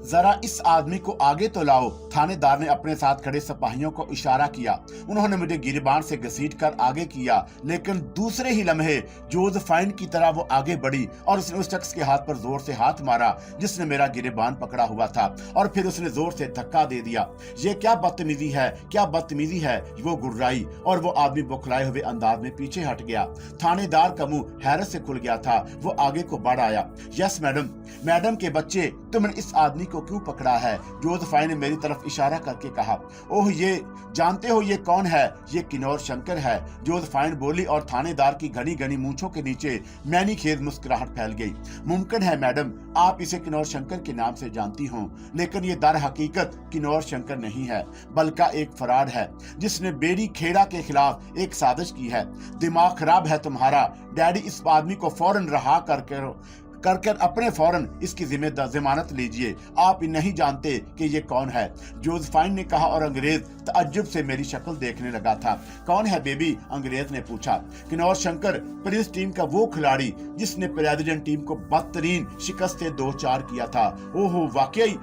जरा इस आदमी को आगे तो लाओ। थानेदार ने अपने साथ खड़े सिपाहियों को इशारा किया। उन्होंने मुझे गिरबान से घसीटकर आगे किया, लेकिन दूसरे ही लम्हे जोसेफाइन की तरह वो आगे बढ़ी और उसने उस शख्स के हाथ पर जोर से हाथ मारा जिसने मेरा गिरबान पकड़ा हुआ था, और फिर उसने जोर से धक्का दे दिया। ये क्या बदतमीजी है, वो गुर्राई और वो आदमी बौखलाए हुए अंदाज में पीछे हट गया। थानेदार का मुंह हैरत से खुल गया था। वो आगे को बढ़ आया। यस मैडम के बच्चे, तुमने इस आदमी को क्यों पकड़ा है? जोसेफाइन ने मेरी तरफ इशारा करके कहा। ओह, ये जानते हो ये कौन है? ये किन्नौर शंकर है, जोसेफाइन बोली, और थानेदार की घनी घनी मूंछों के नीचे मैनी खेज मुस्कुराहट फैल गई। मुमकिन है मैडम आप इसे किन्नौर शंकर के नाम से जानती हो, लेकिन ये दर हकीकत किन्नौर शंकर नहीं है, बल्कि एक फराड है जिसने बेड़ी खेड़ा के खिलाफ एक साजिश की है। दिमाग खराब है तुम्हारा। डैडी, इस आदमी को फौरन रहा कर अपने फौरन इसकी जमानत लीजिए। आप नहीं जानते कि ये कौन है, जोसेफाइन ने कहा, और अंग्रेज तअज्जुब से मेरी शक्ल देखने लगा था। कौन है बेबी? अंग्रेज ने पूछा। किन्नौर शंकर, प्रिंस टीम का वो खिलाड़ी जिसने प्रेसिडेंट टीम को बदतरीन शिकस्त से 2-4 किया था। ओहो, वाकई?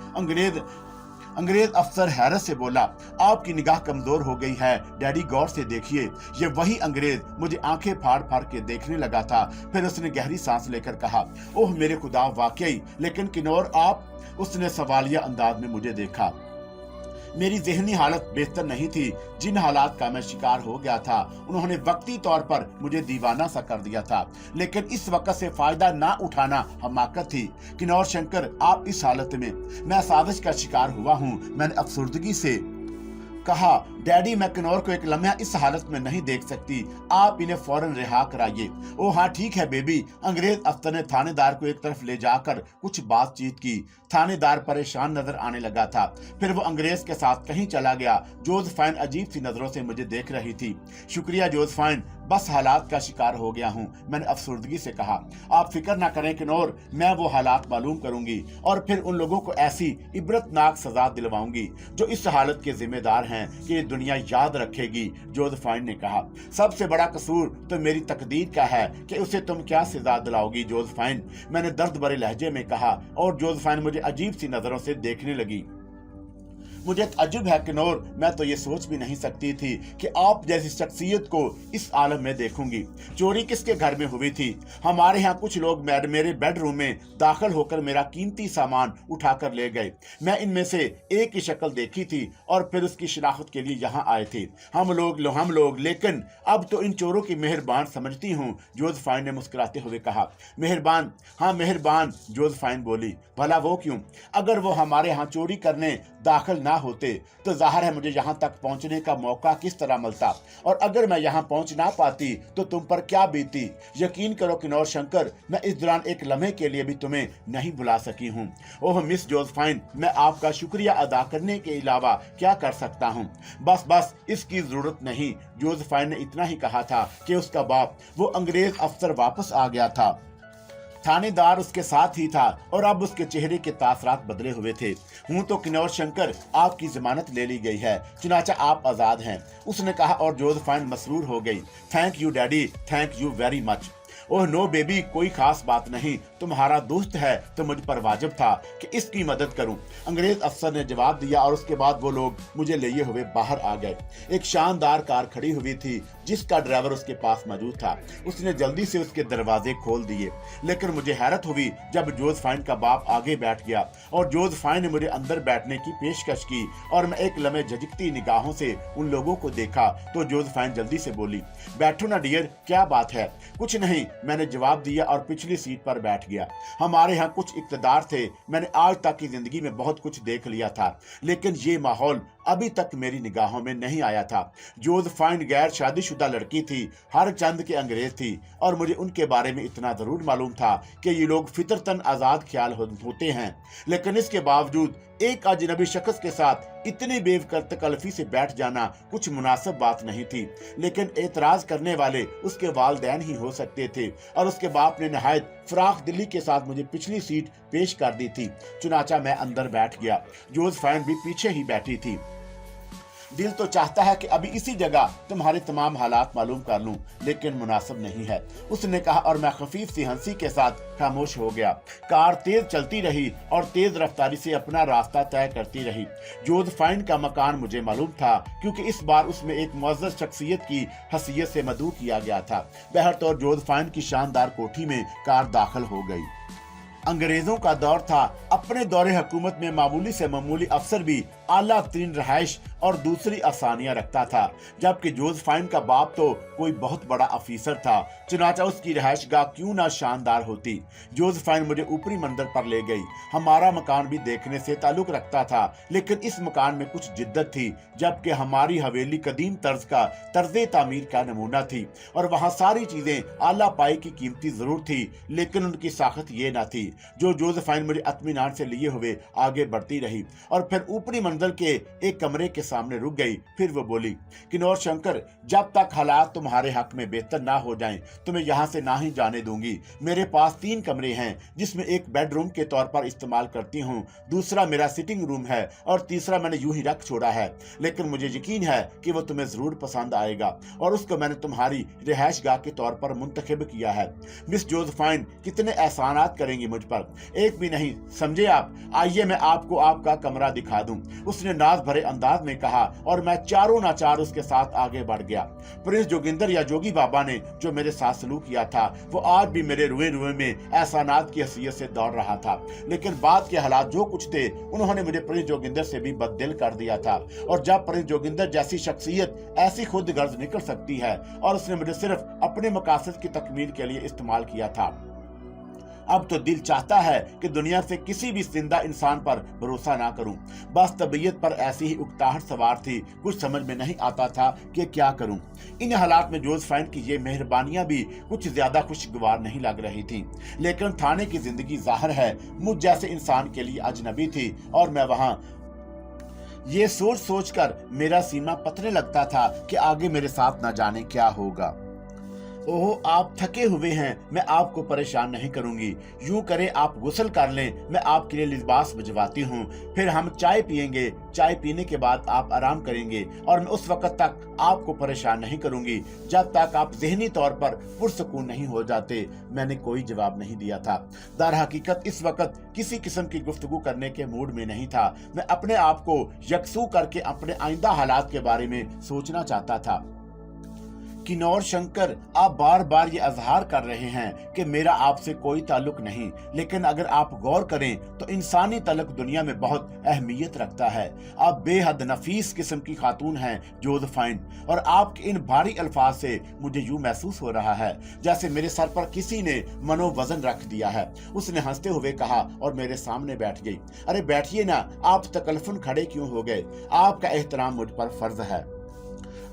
अंग्रेज अफसर हैरत से बोला। आपकी निगाह कमजोर हो गई है डैडी, गौर से देखिए। ये वही अंग्रेज मुझे आंखें फाड़ फाड़ के देखने लगा था। फिर उसने गहरी सांस लेकर कहा, ओह मेरे खुदा, वाकई? लेकिन किन्नौर आप? उसने सवालिया अंदाज में मुझे देखा। मेरी ज़हनी हालत बेहतर नहीं थी। जिन हालात का मैं शिकार हो गया था उन्होंने वक्ती तौर पर मुझे दीवाना सा कर दिया था, लेकिन इस वक्त से फायदा ना उठाना हमाकत थी। किन्नौर शंकर, आप इस हालत में? मैं साजिश का शिकार हुआ हूँ, मैंने अफसुर्दगी से कहा। डैडी, मैं किन्नौर को एक लम्हा इस हालत में नहीं देख सकती। आप इन्हें फौरन रिहा कराइए। ओ हाँ ठीक है बेबी। अंग्रेज अफसर ने थानेदार को एक तरफ ले जाकर कुछ बातचीत की। थानेदार परेशान नजर आने लगा था। फिर वो अंग्रेज के साथ कहीं चला गया। जोसेफाइन अजीब सी नजरों से मुझे देख रही थी। शुक्रिया जोसेफाइन, बस हालात का शिकार हो गया हूँ, मैंने अफसुर्दगी से कहा। आप फिक्र ना करें किन्नौर, मैं वो हालात मालूम करूंगी और फिर उन लोगों को ऐसी इबरतनाक सजा दिलवाऊंगी जो इस हालत के जिम्मेदार हैं कि ये दुनिया याद रखेगी। जोसेफाइन ने कहा, सबसे बड़ा कसूर तो मेरी तकदीर का है कि उसे तुम क्या सजा दिलाओगी जोसेफाइन, मैंने दर्द भरे लहजे में कहा, और जोसेफाइन मुझे अजीब सी नजरों से देखने लगी। मुझे ताज्जुब है किन्नौर, मैं तो ये सोच भी नहीं सकती थी कि आप जैसी शख्सियत को इस आलम में देखूंगी। चोरी किसके घर में हुई थी? हमारे यहाँ कुछ लोग मेरे बेडरूम में दाखिल होकर मेरा कीमती सामान उठाकर ले गए। मैं इनमें से एक की शक्ल देखी थी और फिर उसकी शिनाख्त के लिए यहाँ आए थे। हम लोग, लेकिन अब तो इन चोरों की मेहरबान समझती हूँ, जोसेफाइन ने मुस्कुराते हुए कहा। मेहरबान? हाँ मेहरबान, जोसेफाइन बोली। भला वो क्यों? अगर वो हमारे यहाँ चोरी करने दाखिल ना होते तो जाहिर है मुझे यहाँ तक पहुँचने का मौका किस तरह मिलता, और अगर मैं यहाँ पहुँच ना पाती तो तुम पर क्या बीती। यकीन करो किन्नौर शंकर, मैं इस दौरान एक लम्हे के लिए भी तुम्हें नहीं भुला सकी हूँ। ओह मिस जोसेफाइन, मैं आपका शुक्रिया अदा करने के अलावा क्या कर सकता हूँ? बस इसकी जरूरत नहीं। जोसेफाइन ने इतना ही कहा था कि उसका बाप, वो अंग्रेज अफसर, वापस आ गया था। थानेदार उसके साथ ही था और अब उसके चेहरे के तासरात बदले हुए थे। हूँ तो किन्नौर शंकर, आपकी जमानत ले ली गई है, चुनाचा आप आजाद हैं, उसने कहा, और जोसेफाइन मसरूर हो गई। Thank you daddy, thank you very much. Oh no baby, कोई खास बात नहीं, तुम्हारा दोस्त है तो मुझ पर वाजिब था कि इसकी मदद करूं, अंग्रेज अफसर ने जवाब दिया, और उसके बाद वो लोग मुझे लिए हुए बाहर आ गए। एक शानदार कार खड़ी हुई थी जिसका ड्राइवर उसके पास मौजूद था। उसने जल्दी से उसके दरवाजे खोल दिए, लेकिन मुझे हैरत हुई जब जोसेफाइन का बाप आगे बैठ गया और जोसेफाइन ने मुझे अंदर बैठने की पेशकश की, और मैं एक लम्हे झिझकती निगाहों से उन लोगों को देखा तो जोसेफाइन जल्दी से बोली, बैठो ना डियर, क्या बात है? कुछ नहीं, میں نے جواب دیا اور پچھلی سیٹ پر بیٹھ گیا۔ ہمارے ہاں کچھ اقتدار تھے، میں نے آج تک کی زندگی میں بہت کچھ دیکھ لیا تھا، لیکن یہ ماحول ابھی تک میری نگاہوں میں نہیں آیا تھا۔ جوزفائن غیر شادی شدہ لڑکی تھی، ہر چند کے انگریز تھی، اور مجھے ان کے بارے میں اتنا ضرور معلوم تھا کہ یہ لوگ فطرتاً آزاد خیال ہوتے ہیں، لیکن اس کے باوجود ایک اجنبی شخص کے ساتھ اتنی بے تکلفی سے بیٹھ جانا کچھ مناسب بات نہیں تھی۔ لیکن اعتراض کرنے والے اس کے والدین ہی ہو سکتے تھے، اور اس کے باپ نے نہایت فراخ دلی کے ساتھ مجھے پچھلی سیٹ پیش کر دی تھی۔ چنانچہ میں اندر بیٹھ گیا، جوزفائن بھی پیچھے ہی بیٹھی تھی۔ دل تو چاہتا ہے کہ ابھی اسی جگہ تمہارے تمام حالات معلوم کر لوں، لیکن مناسب نہیں ہے، اس نے کہا، اور میں خفیف سی ہنسی کے ساتھ خاموش ہو گیا۔ کار تیز چلتی رہی اور تیز رفتاری سے اپنا راستہ طے کرتی رہی۔ جوزفائن کا مکان مجھے معلوم تھا، کیونکہ اس بار اس میں ایک معزز شخصیت کی حیثیت سے مدعو کیا گیا تھا۔ بہرطور جوزفائن کی شاندار کوٹھی میں کار داخل ہو گئی۔ انگریزوں کا دور تھا، اپنے دور حکومت میں معمولی سے معمولی افسر بھی اعلیٰ ترین رہائش اور دوسری آسانیاں رکھتا تھا، جبکہ جوزفائن کا باپ تو کوئی بہت بڑا افیسر تھا، چنانچہ اس کی رہائش گاہ کیوں نہ شاندار ہوتی۔ جوزفائن مجھے اوپری منزل پر لے گئی۔ ہمارا مکان بھی دیکھنے سے تعلق رکھتا تھا، لیکن اس مکان میں کچھ جدت تھی، جبکہ ہماری حویلی قدیم طرز تعمیر کا نمونہ تھی، اور وہاں ساری چیزیں اعلیٰ پائی کی قیمتی ضرور تھی، لیکن ان کی ساخت یہ نہ تھی۔ جوزفائن مجھے اطمینان سے لیے ہوئے آگے بڑھتی رہی، اور پھر اوپری منزل کے ایک کمرے کے سامنے رک گئی۔ پھر وہ بولی، کنور شنکر، جب تک حالات تمہارے حق میں بہتر نہ ہو جائیں تمہیں یہاں سے نہ ہی جانے دوں گی۔ میرے پاس 3 کمرے ہیں، جس میں ایک بیڈ روم کے طور پر استعمال کرتی ہوں، دوسرا میرا سٹنگ روم ہے، اور تیسرا میں نے یوں ہی رکھ چھوڑا ہے، لیکن مجھے یقین ہے کہ وہ تمہیں ضرور پسند آئے گا، اور اس کو میں نے تمہاری رہائش گاہ کے طور پر منتخب کیا ہے۔ مس جوزفائن کتنے احسانات کریں گی مجھ پر، ایک بھی نہیں، سمجھے آپ؟ آئیے میں آپ کو آپ کا کمرہ دکھا دوں، اس نے ناز بھرے انداز میں کہا، اور میں چاروں ناچار اس کے ساتھ آگے بڑھ گیا۔ پرنس جوگندر یا جوگی بابا نے جو میرے ساتھ سلوک کیا تھا، وہ آج بھی میرے روئے روئے میں احسانات کی حیثیت سے دوڑ رہا تھا، لیکن بعد کے حالات جو کچھ تھے، انہوں نے مجھے پرنس جوگندر سے بھی بددل کر دیا تھا، اور جب پرنس جوگندر جیسی شخصیت ایسی خود غرض نکل سکتی ہے، اور اس نے مجھے صرف اپنے مقاصد کی تکمیل کے لیے استعمال کیا تھا، اب تو دل چاہتا ہے کہ دنیا سے کسی بھی زندہ انسان پر بھروسہ نہ کروں۔ بس طبیعت پر ایسی ہی اکتاہٹ سوار تھی، کچھ سمجھ میں نہیں آتا تھا کہ کیا کروں۔ ان حالات میں جوزفائن کی یہ مہربانیاں بھی کچھ زیادہ خوشگوار نہیں لگ رہی تھیں، لیکن تھانے کی زندگی ظاہر ہے مجھ جیسے انسان کے لیے اجنبی تھی، اور میں وہاں یہ سوچ سوچ کر میرا سینہ پتنے لگتا تھا کہ آگے میرے ساتھ نہ جانے کیا ہوگا۔ اوہ، آپ تھکے ہوئے ہیں، میں آپ کو پریشان نہیں کروں گی، یوں کریں آپ غسل کر لیں، میں آپ کے لیے لباس بھجواتی ہوں، پھر ہم چائے پیئیں گے، چائے پینے کے بعد آپ آرام کریں گے، اور میں اس وقت تک آپ کو پریشان نہیں کروں گی جب تک آپ ذہنی طور پر پرسکون نہیں ہو جاتے۔ میں نے کوئی جواب نہیں دیا تھا، در حقیقت اس وقت کسی قسم کی گفتگو کرنے کے موڈ میں نہیں تھا، میں اپنے آپ کو یکسو کر کے اپنے آئندہ حالات کے بارے میں سوچنا چاہتا تھا۔ کنور شنکر، آپ بار بار یہ اظہار کر رہے ہیں کہ میرا آپ سے کوئی تعلق نہیں، لیکن اگر آپ غور کریں تو انسانی تعلق دنیا میں بہت اہمیت رکھتا ہے۔ آپ بے حد نفیس قسم کی خاتون ہیں جوزفائن، اور آپ کے ان بھاری الفاظ سے مجھے یوں محسوس ہو رہا ہے جیسے میرے سر پر کسی نے منو وزن رکھ دیا ہے۔ اس نے ہنستے ہوئے کہا اور میرے سامنے بیٹھ گئی۔ ارے بیٹھیے نا، آپ تکلفن کھڑے کیوں ہو گئے؟ آپ کا احترام مجھ پر فرض ہے۔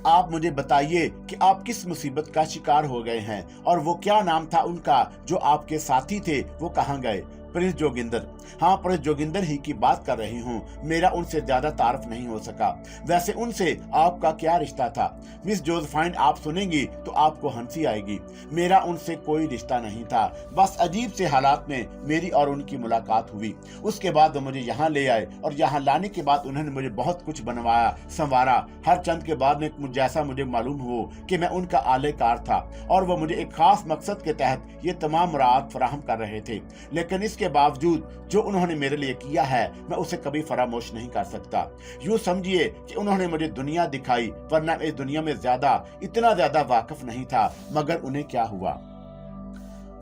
آپ مجھے بتائیے کہ آپ کس مصیبت کا شکار ہو گئے ہیں، اور وہ کیا نام تھا ان کا جو آپ کے ساتھی تھے، وہ کہاں گئے؟ پرنس جوگندر۔ ہاں، پرنس جوگندر ہی کی بات کر رہی ہوں، میرا ان سے زیادہ تعارف نہیں ہو سکا۔ ویسے ان سے آپ کا کیا رشتہ تھا؟ مس جوزفائن، آپ سنیں گی تو آپ کو ہنسی آئے گی۔ میرا ان سے کوئی رشتہ نہیں تھا، بس عجیب سے حالات میں میری اور ان کی ملاقات ہوئی، اس کے بعد وہ مجھے یہاں لے آئے، اور یہاں لانے کے بعد انہوں نے مجھے بہت کچھ بنوایا سنوارا۔ ہر چند کے بعد میں جیسا مجھے معلوم ہو کہ میں ان کا آلے کار تھا، اور وہ مجھے ایک خاص مقصد کے تحت یہ تمام مراعات فراہم کر رہے تھے، لیکن اس کے باوجود جو انہوں نے میرے لیے کیا ہے میں اسے کبھی فراموش نہیں کر سکتا۔ یوں سمجھیے کہ انہوں نے مجھے دنیا دکھائی، ورنہ اس دنیا میں اتنا زیادہ واقف نہیں تھا، مگر انہیں کیا ہوا؟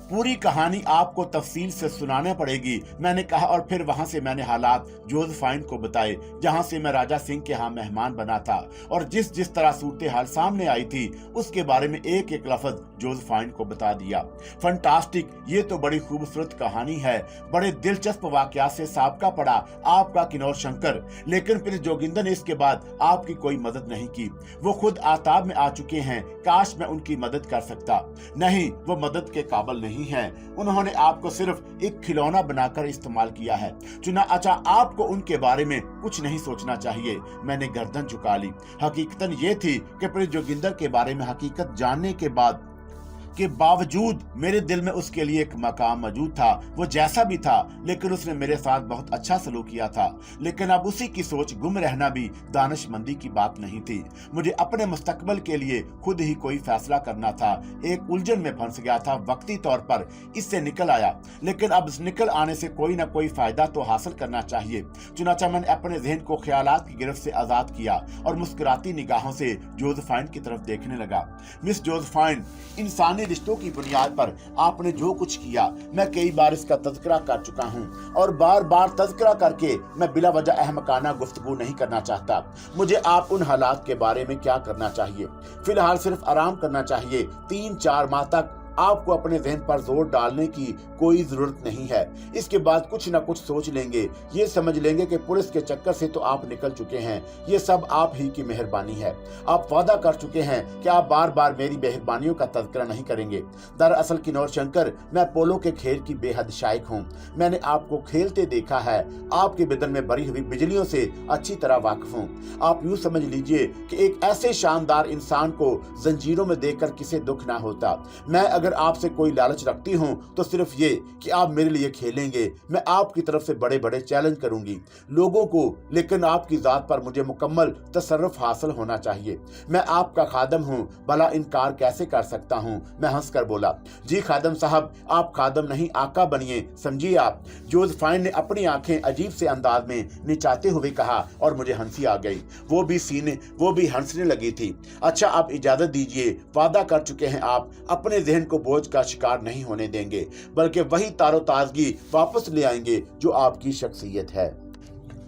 पूरी कहानी आपको तफसील से सुनाना पड़ेगी, मैंने कहा, और फिर वहां से मैंने हालात जोसेफाइन को बताए, जहां से मैं राजा सिंह के यहाँ मेहमान बना था, और जिस जिस तरह सूरत हाल सामने आई थी उसके बारे में एक एक लफ्ज जोसेफाइन को बता दिया। फंटास्टिक, ये तो बड़ी खूबसूरत कहानी है, बड़े दिलचस्प वाकयात से साबका पड़ा आपका किन्नौर शंकर, लेकिन फिर जोगिंदर ने इसके बाद आपकी कोई मदद नहीं की। वो खुद आताब में आ चुके हैं, काश मैं उनकी मदद कर सकता। नहीं, वो मदद के काबिल नहीं है, उन्होंने आपको सिर्फ एक खिलौना बनाकर इस्तेमाल किया है। चुनांचे आपको उनके बारे में कुछ नहीं सोचना चाहिए। मैंने गर्दन झुका ली। हकीकतन ये थी कि प्रिंस जोगिंदर के बारे में हकीकत जानने के बावजूद मेरे दिल में उसके लिए एक मकाम मौजूद था। वो जैसा भी था, लेकिन उसने मेरे साथ बहुत अच्छा सलूक किया था। लेकिन अब उसी की सोच गुम रहना भी दानिशमंदी की बात नहीं थी। मुझे अपने मुस्तकबल के लिए खुद ही कोई फैसला करना था। एक उलझन में फंस गया था, वक्ती तौर पर इससे निकल आया, लेकिन अब निकल आने से कोई ना कोई फायदा तो हासिल करना चाहिए। चुनांचे मैंने अपने जहन को ख्यालात की गिरफ्त से आजाद किया और मुस्कुराती निगाहों से जोसेफाइन की तरफ देखने लगा। मिस जोसेफाइन, इंसानी रिश्तों की बुनियाद पर आपने जो कुछ किया, मैं कई बार इसका तज़किरा कर चुका हूं, और बार बार तज़किरा करके मैं बिला वजह अहमकाना गुफ्तगू नहीं करना चाहता। मुझे आप उन हालात के बारे में क्या करना चाहिए? फिलहाल सिर्फ आराम करना चाहिए। 3-4 माह तक आपको अपने जहन पर जोर डालने की कोई जरूरत नहीं है। इसके बाद कुछ ना कुछ सोच लेंगे, ये समझ लेंगे कि पुलिस के चक्कर से तो आप निकल चुके हैं। ये सब आप ही की मेहरबानी है। आप वादा कर चुके हैं कि आप बार बार मेरी मेहरबानियों का तज़किरा नहीं करेंगे। दरअसल किन्नौर शंकर, मैं पोलो के खेल की बेहद शाइक हूँ। मैंने आपको खेलते देखा है, आपके बदन में भरी हुई बिजलियों से अच्छी तरह वाकिफ हूँ। आप यूँ समझ लीजिए कि एक ऐसे शानदार इंसान को जंजीरों में देखकर किसे दुख ना होता। मैं अगर आपसे कोई लालच रखती हूं तो सिर्फ ये कि आप मेरे लिए खेलेंगे। मैं आपकी तरफ से बड़े बड़े चैलेंज करूंगी लोगों को, लेकिन आपकी जात पर मुझे मुकम्मल तसर्रुफ हासिल होना चाहिए। मैं आपका खादम हूं, भला इनकार कैसे कर सकता हूं? मैं हंसकर बोला, जी खादम साहब, आप खादम नहीं आका बनिए, समझिए आप। जोसेफाइन ने अपनी आंखें अजीब से अंदाज में निचाते हुए कहा और मुझे हंसी आ गई। वो भी हंसने लगी थी। अच्छा, आप इजाजत दीजिए। वादा कर चुके हैं आप अपने जहन को बोझ का शिकार नहीं होने देंगे, बल्कि वही ताजगी वापस ले आएंगे जो आपकी शख्सियत है।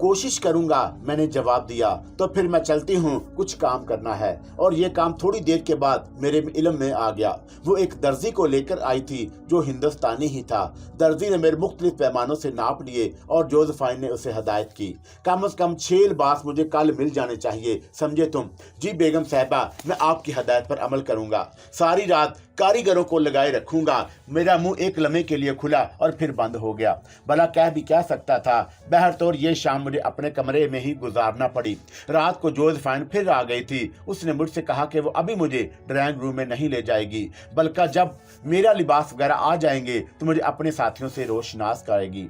कोशिश करूंगा, मैंने जवाब दिया। तो फिर मैं चलती हूँ, कुछ काम करना है। और ये काम थोड़ी देर के बाद मेरे इल्म में आ गया। वो एक दर्जी को लेकर आई थी जो हिंदुस्तानी ही था। दर्जी ने मेरे मुख्तलिफ पैमानों से नाप लिए और जोसेफाइन ने उसे हदायत की, कम से कम 6 लिबास मुझे कल मिल जाने चाहिए, समझे तुम? जी बेगम साहिबा, मैं आपकी हदायत पर अमल करूंगा। सारी रात कारीगरों को लगाए रखूंगा। मेरा मुंह एक लम्हे के लिए खुला और फिर बंद हो गया। भला कह भी क्या सकता था। बहरतौर ये शाम मुझे अपने कमरे में ही गुजारना पड़ी। रात को जोसेफाइन फिर आ गई थी। उसने मुझसे कहा कि वो अभी मुझे ड्राइंग रूम में नहीं ले जाएगी, बल्कि जब मेरा लिबास वगैरह आ जाएंगे तो मुझे अपने साथियों से रोशनास करेगी।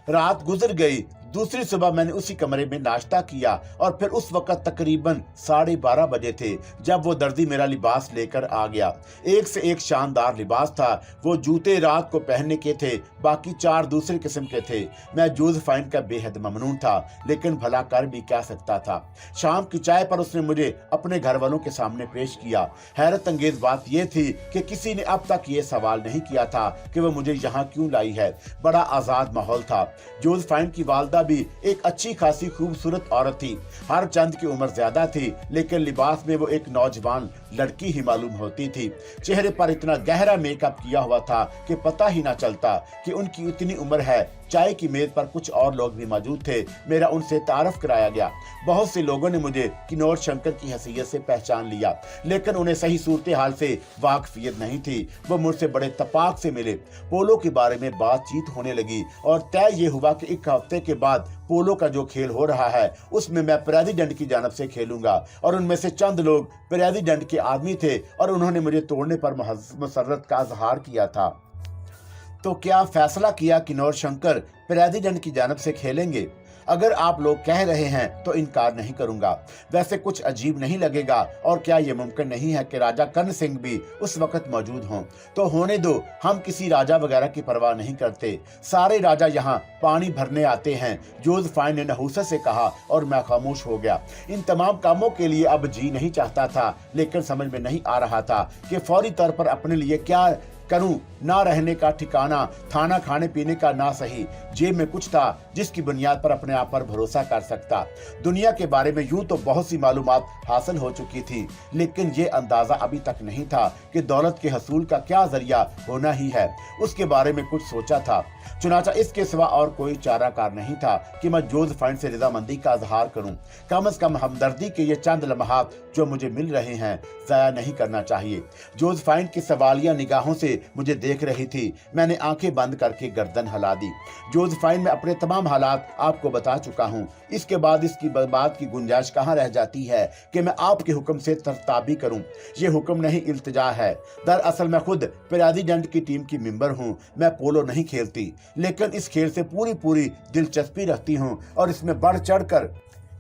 रात गुजर गई। दूसरी सुबह मैंने उसी कमरे में नाश्ता किया और फिर उस वक्त तकरीबन 12:30 बजे थे जब वो दर्जी मेरा लिबास लेकर आ गया। एक से एक शानदार लिबास था। वो जूते रात को पहनने के थे, बाकी 4 दूसरे किस्म के थे। मैं जोसेफाइन का बेहद ममनून था, लेकिन भला कर भी क्या सकता था। शाम की चाय पर उसने मुझे अपने घर वालों के सामने पेश किया। हैरत अंगेज बात यह थी कि किसी ने अब तक ये सवाल नहीं किया था कि वो मुझे यहाँ क्यों लाई है। बड़ा आजाद माहौल था। जोसेफाइन की वालदा भी एक अच्छी खासी खूबसूरत औरत थी। हर चंद की उम्र ज्यादा थी, लेकिन लिबास में वो एक नौजवान लड़की ही मालूम होती थी। चेहरे पर इतना गहरा मेकअप किया हुआ था कि पता ही ना चलता कि उनकी इतनी उम्र है। चाय की मेज पर कुछ और लोग भी मौजूद थे। मेरा उनसे तारफ कराया गया। बहुत से लोगों ने मुझे किन्नौर शंकर की हैसियत से पहचान लिया, लेकिन उन्हें सही सूरत हाल से वाकफियत नहीं थी। वो मुझसे बड़े तपाक से मिले। पोलो के बारे में बातचीत होने लगी और तय ये हुआ कि 1 हफ्ते के बाद पोलो का जो खेल हो रहा है उसमें मैं प्रेसिडेंट की जानब से खेलूंगा। और उनमें से चंद लोग प्रेसिडेंट के आदमी थे और उन्होंने मुझे तोड़ने पर मसर्रत का इजहार किया था। तो क्या फैसला किया किन्नौर शंकर प्रेसिडेंट की जानब से खेलेंगे? अगर आप लोग कह रहे हैं तो इनकार नहीं करूंगा। वैसे कुछ अजीब नहीं लगेगा, और क्या ये मुमकिन नहीं है कि राजा कर्ण सिंह भी उस वक्त मौजूद हों? तो होने दो, हम किसी राजा वगैरह की परवाह नहीं करते। सारे राजा यहाँ पानी भरने आते हैं, जोसेफाइन ने नहूसत से कहा, और मैं खामोश हो गया। इन तमाम कामों के लिए अब जी नहीं चाहता था, लेकिन समझ में नहीं आ रहा था कि फौरी तौर पर अपने लिए क्या करूं, ना रहने का ठिकाना, खाना खाने पीने का ना सही, जेब में कुछ था जिसकी बुनियाद पर अपने आप पर भरोसा कर सकता। दुनिया के बारे में यूं तो बहुत सी मालूमात हासिल हो चुकी थी, लेकिन ये अंदाजा अभी तक नहीं था कि दौलत के हसूल का क्या जरिया होना ही है। उसके बारे में कुछ सोचा था, चुनाचा इसके सिवा और कोई चाराकार नहीं था कि मैं जोसेफाइन से रजामंदी का इजहार करूं। कम से कम हमदर्दी के ये चंद लम्हात जो मुझे मिल रहे हैं जाया नहीं करना चाहिए। जोसेफाइन की सवालिया निगाहों से मुझे देख रही थी। मैंने आंखें बंद करके गर्दन हिला दी। जोसेफाइन, मैं अपने तमाम हालात आपको बता चुका हूं। इसके बाद इसकी बात की गुंजाइश कहाँ रह जाती है कि मैं आपके हुक्म से तरताबी करूं। ये हुक्म नहीं, इल्तिजा है। दरअसल मैं खुद प्रेसिडेंट की टीम की मेंबर हूं। मैं पोलो नहीं खेलती, लेकिन इस खेल से पूरी दिलचस्पी रखती हूं और इसमें बढ़ चढ़कर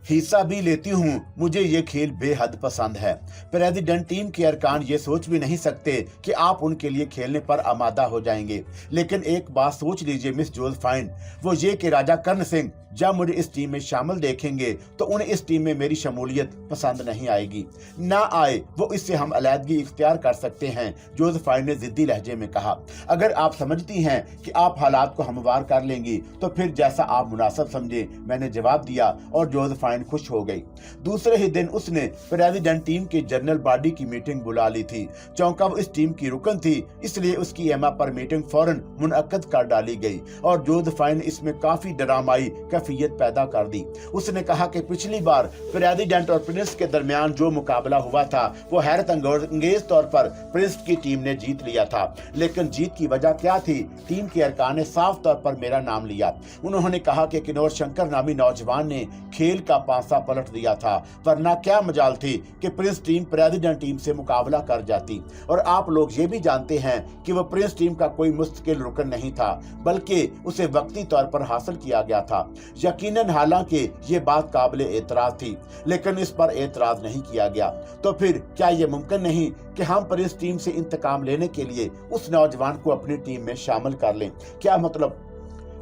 हिस्सा भी लेती हूं। मुझे ये खेल बेहद पसंद है। प्रेसिडेंट टीम के अरकान ये सोच भी नहीं सकते कि आप उनके लिए खेलने पर आमादा हो जाएंगे। लेकिन एक बात सोच लीजिए मिस जोसेफाइन, वो ये कि राजा कर्ण सिंह जब मुझे इस टीम में शामिल देखेंगे तो उन्हें इस टीम में मेरी शमूलियत पसंद नहीं आएगी। ना आए वो, इससे हम अलहदगी इख्तियार कर सकते हैं, जोसेफाइन ने जिद्दी लहजे में कहा। अगर आप समझती हैं कि आप हालात को हमवार कर लेंगी तो फिर जैसा आप मुनासिब समझे, मैंने जवाब दिया और जोसेफाइन खुश हो गई। दूसरे ही दिन उसने प्रेसिडेंट टीम के जनरल बॉडी की मीटिंग बुला ली थी। चौंका वो इस टीम की रुकन थी, इसलिए उसकी एमा पर मीटिंग फौरन मुनअक्कद कर डाली गई और जोसेफाइन ने इसमें काफी ड्रामाई कैफियत पैदा कर दी। उसने कहा कि पिछली बार प्रेसिडेंट और प्रिंस के दरमियान जो मुकाबला हुआ था वो हैरत अंगेज तौर पर प्रिंस की टीम ने जीत लिया था। लेकिन जीत की वजह क्या थी? टीम के अरकान ने साफ तौर पर मेरा नाम लिया। उन्होंने कहा कि किनोर शंकर नामी नौजवान ने खेल का पांसा पलट दिया था, वरना क्या मजाल थी कि प्रिंस टीम प्रेसिडेंट टीम से मुकाबला कर जाती। और आप लोग ये भी जानते हैं कि वो प्रिंस टीम का कोई मुस्तकिल रुकन नहीं था, बल्कि उसे वक्ती तौर पर हासिल किया गया था। यकीनन हालांकि ये बात काबिल एतराज थी, लेकिन इस पर एतराज नहीं किया गया। तो फिर क्या ये मुमकिन नहीं कि हम प्रिंस टीम से इंतकाम लेने के लिए उस नौजवान को अपनी टीम में शामिल कर लें? क्या मतलब,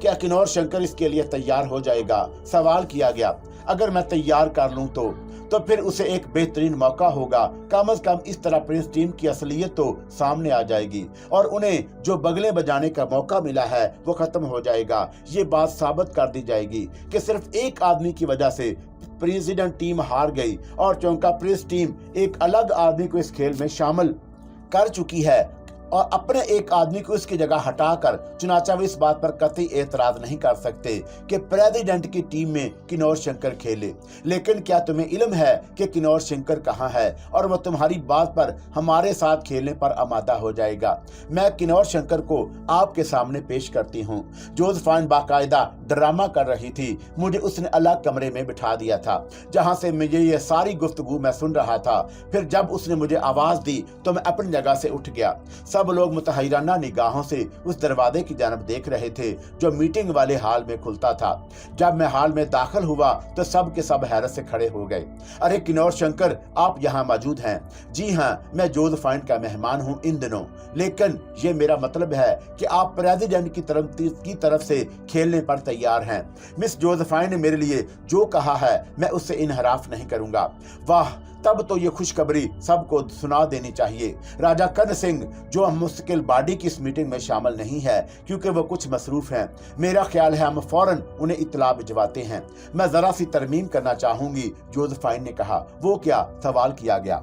क्या किनोर शंकर इसके लिए तैयार हो जाएगा? सवाल किया गया। अगर मैं तैयार कर लूं तो फिर उसे एक बेहतरीन मौका होगा। कम से कम इस तरह प्रिंस टीम की असलियत तो सामने आ जाएगी और उन्हें जो बगले बजाने का मौका मिला है वो खत्म हो जाएगा। ये बात साबित कर दी जाएगी कि सिर्फ एक आदमी की वजह से प्रेसिडेंट टीम हार गई और चौंका प्रिंस टीम एक अलग आदमी को इस खेल में शामिल कर चुकी है और अपने एक आदमी को इसकी जगह हटाकर। चुनाचा वो इस बात पर कतई एतराज नहीं कर सकते कि प्रेसिडेंट की टीम में किनोर शंकर खेले। लेकिन क्या तुम्हें इल्म है कि किनोर शंकर कहाँ है और वो तुम्हारी बात पर हमारे साथ खेलने पर आमादा हो जाएगा? मैं किनोर शंकर को आपके सामने पेश करती हूँ। जोसेफाइन बाकायदा ड्रामा कर रही थी। मुझे उसने अलग कमरे में बिठा दिया था जहाँ से मुझे ये सारी गुफ्तगू मैं सुन रहा था। फिर जब उसने मुझे आवाज दी तो मैं अपनी जगह से उठ गया। सब लोग मुतहैराना निगाहों से उस दरवाजे की जानब देख रहे थे जो मीटिंग वाले हाल में खुलता था। जब मैं हाल में दाखिल हुआ तो सब के सब हैरत से खड़े हो गए। अरे किनोर शंकर, आप यहाँ मौजूद हैं? जी हाँ, मैं जोसेफाइन का मेहमान हूँ इन दिनों, लेकिन ये मेरा मतलब है कि आप प्रेसिडेंट की तरफ से खेलने पर तैयार हैं। मिस जोसेफाइन ने मेरे लिए जो कहा है मैं उससे इनहराफ नहीं करूंगा। वाह, तब तो ये खुशखबरी सबको सुना देनी चाहिए। राजा कर्ण सिंह जो मुस्तकिल बॉडी की इस मीटिंग में शामिल नहीं है क्योंकि वो कुछ मसरूफ हैं। मेरा ख्याल है हम फौरन उन्हें इत्तला भिजवाते हैं। मैं जरा सी तरमीम करना चाहूंगी, जोसेफाइन ने कहा। वो क्या? सवाल किया गया।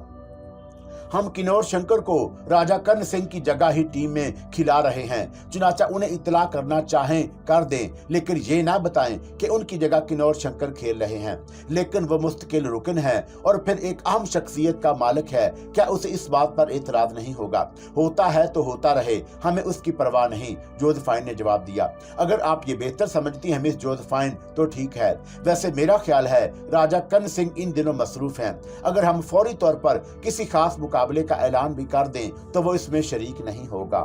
हम किनोर शंकर को राजा कर्ण सिंह की जगह ही टीम में खिला रहे हैं। चुनाचा उन्हें इत्तला करना चाहें कर दें, लेकिन ये ना बताएं कि उनकी जगह किनोर शंकर खेल रहे हैं। लेकिन वो मुस्तकिल रुकन है और फिर एक अहम शख्सियत का मालिक है। क्या उसे इस बात पर एतराज नहीं होगा? होता है तो होता रहे, हमें उसकी परवाह नहीं, जोसेफाइन ने जवाब दिया। अगर आप ये बेहतर समझती हैं मिस जोसेफाइन तो ठीक है। वैसे मेरा ख्याल है राजा कर्ण सिंह इन दिनों मसरूफ हैं। अगर हम फौरी तौर पर किसी खास मुकाबले का ऐलान भी कर दें तो वो इसमें शरीक नहीं होगा।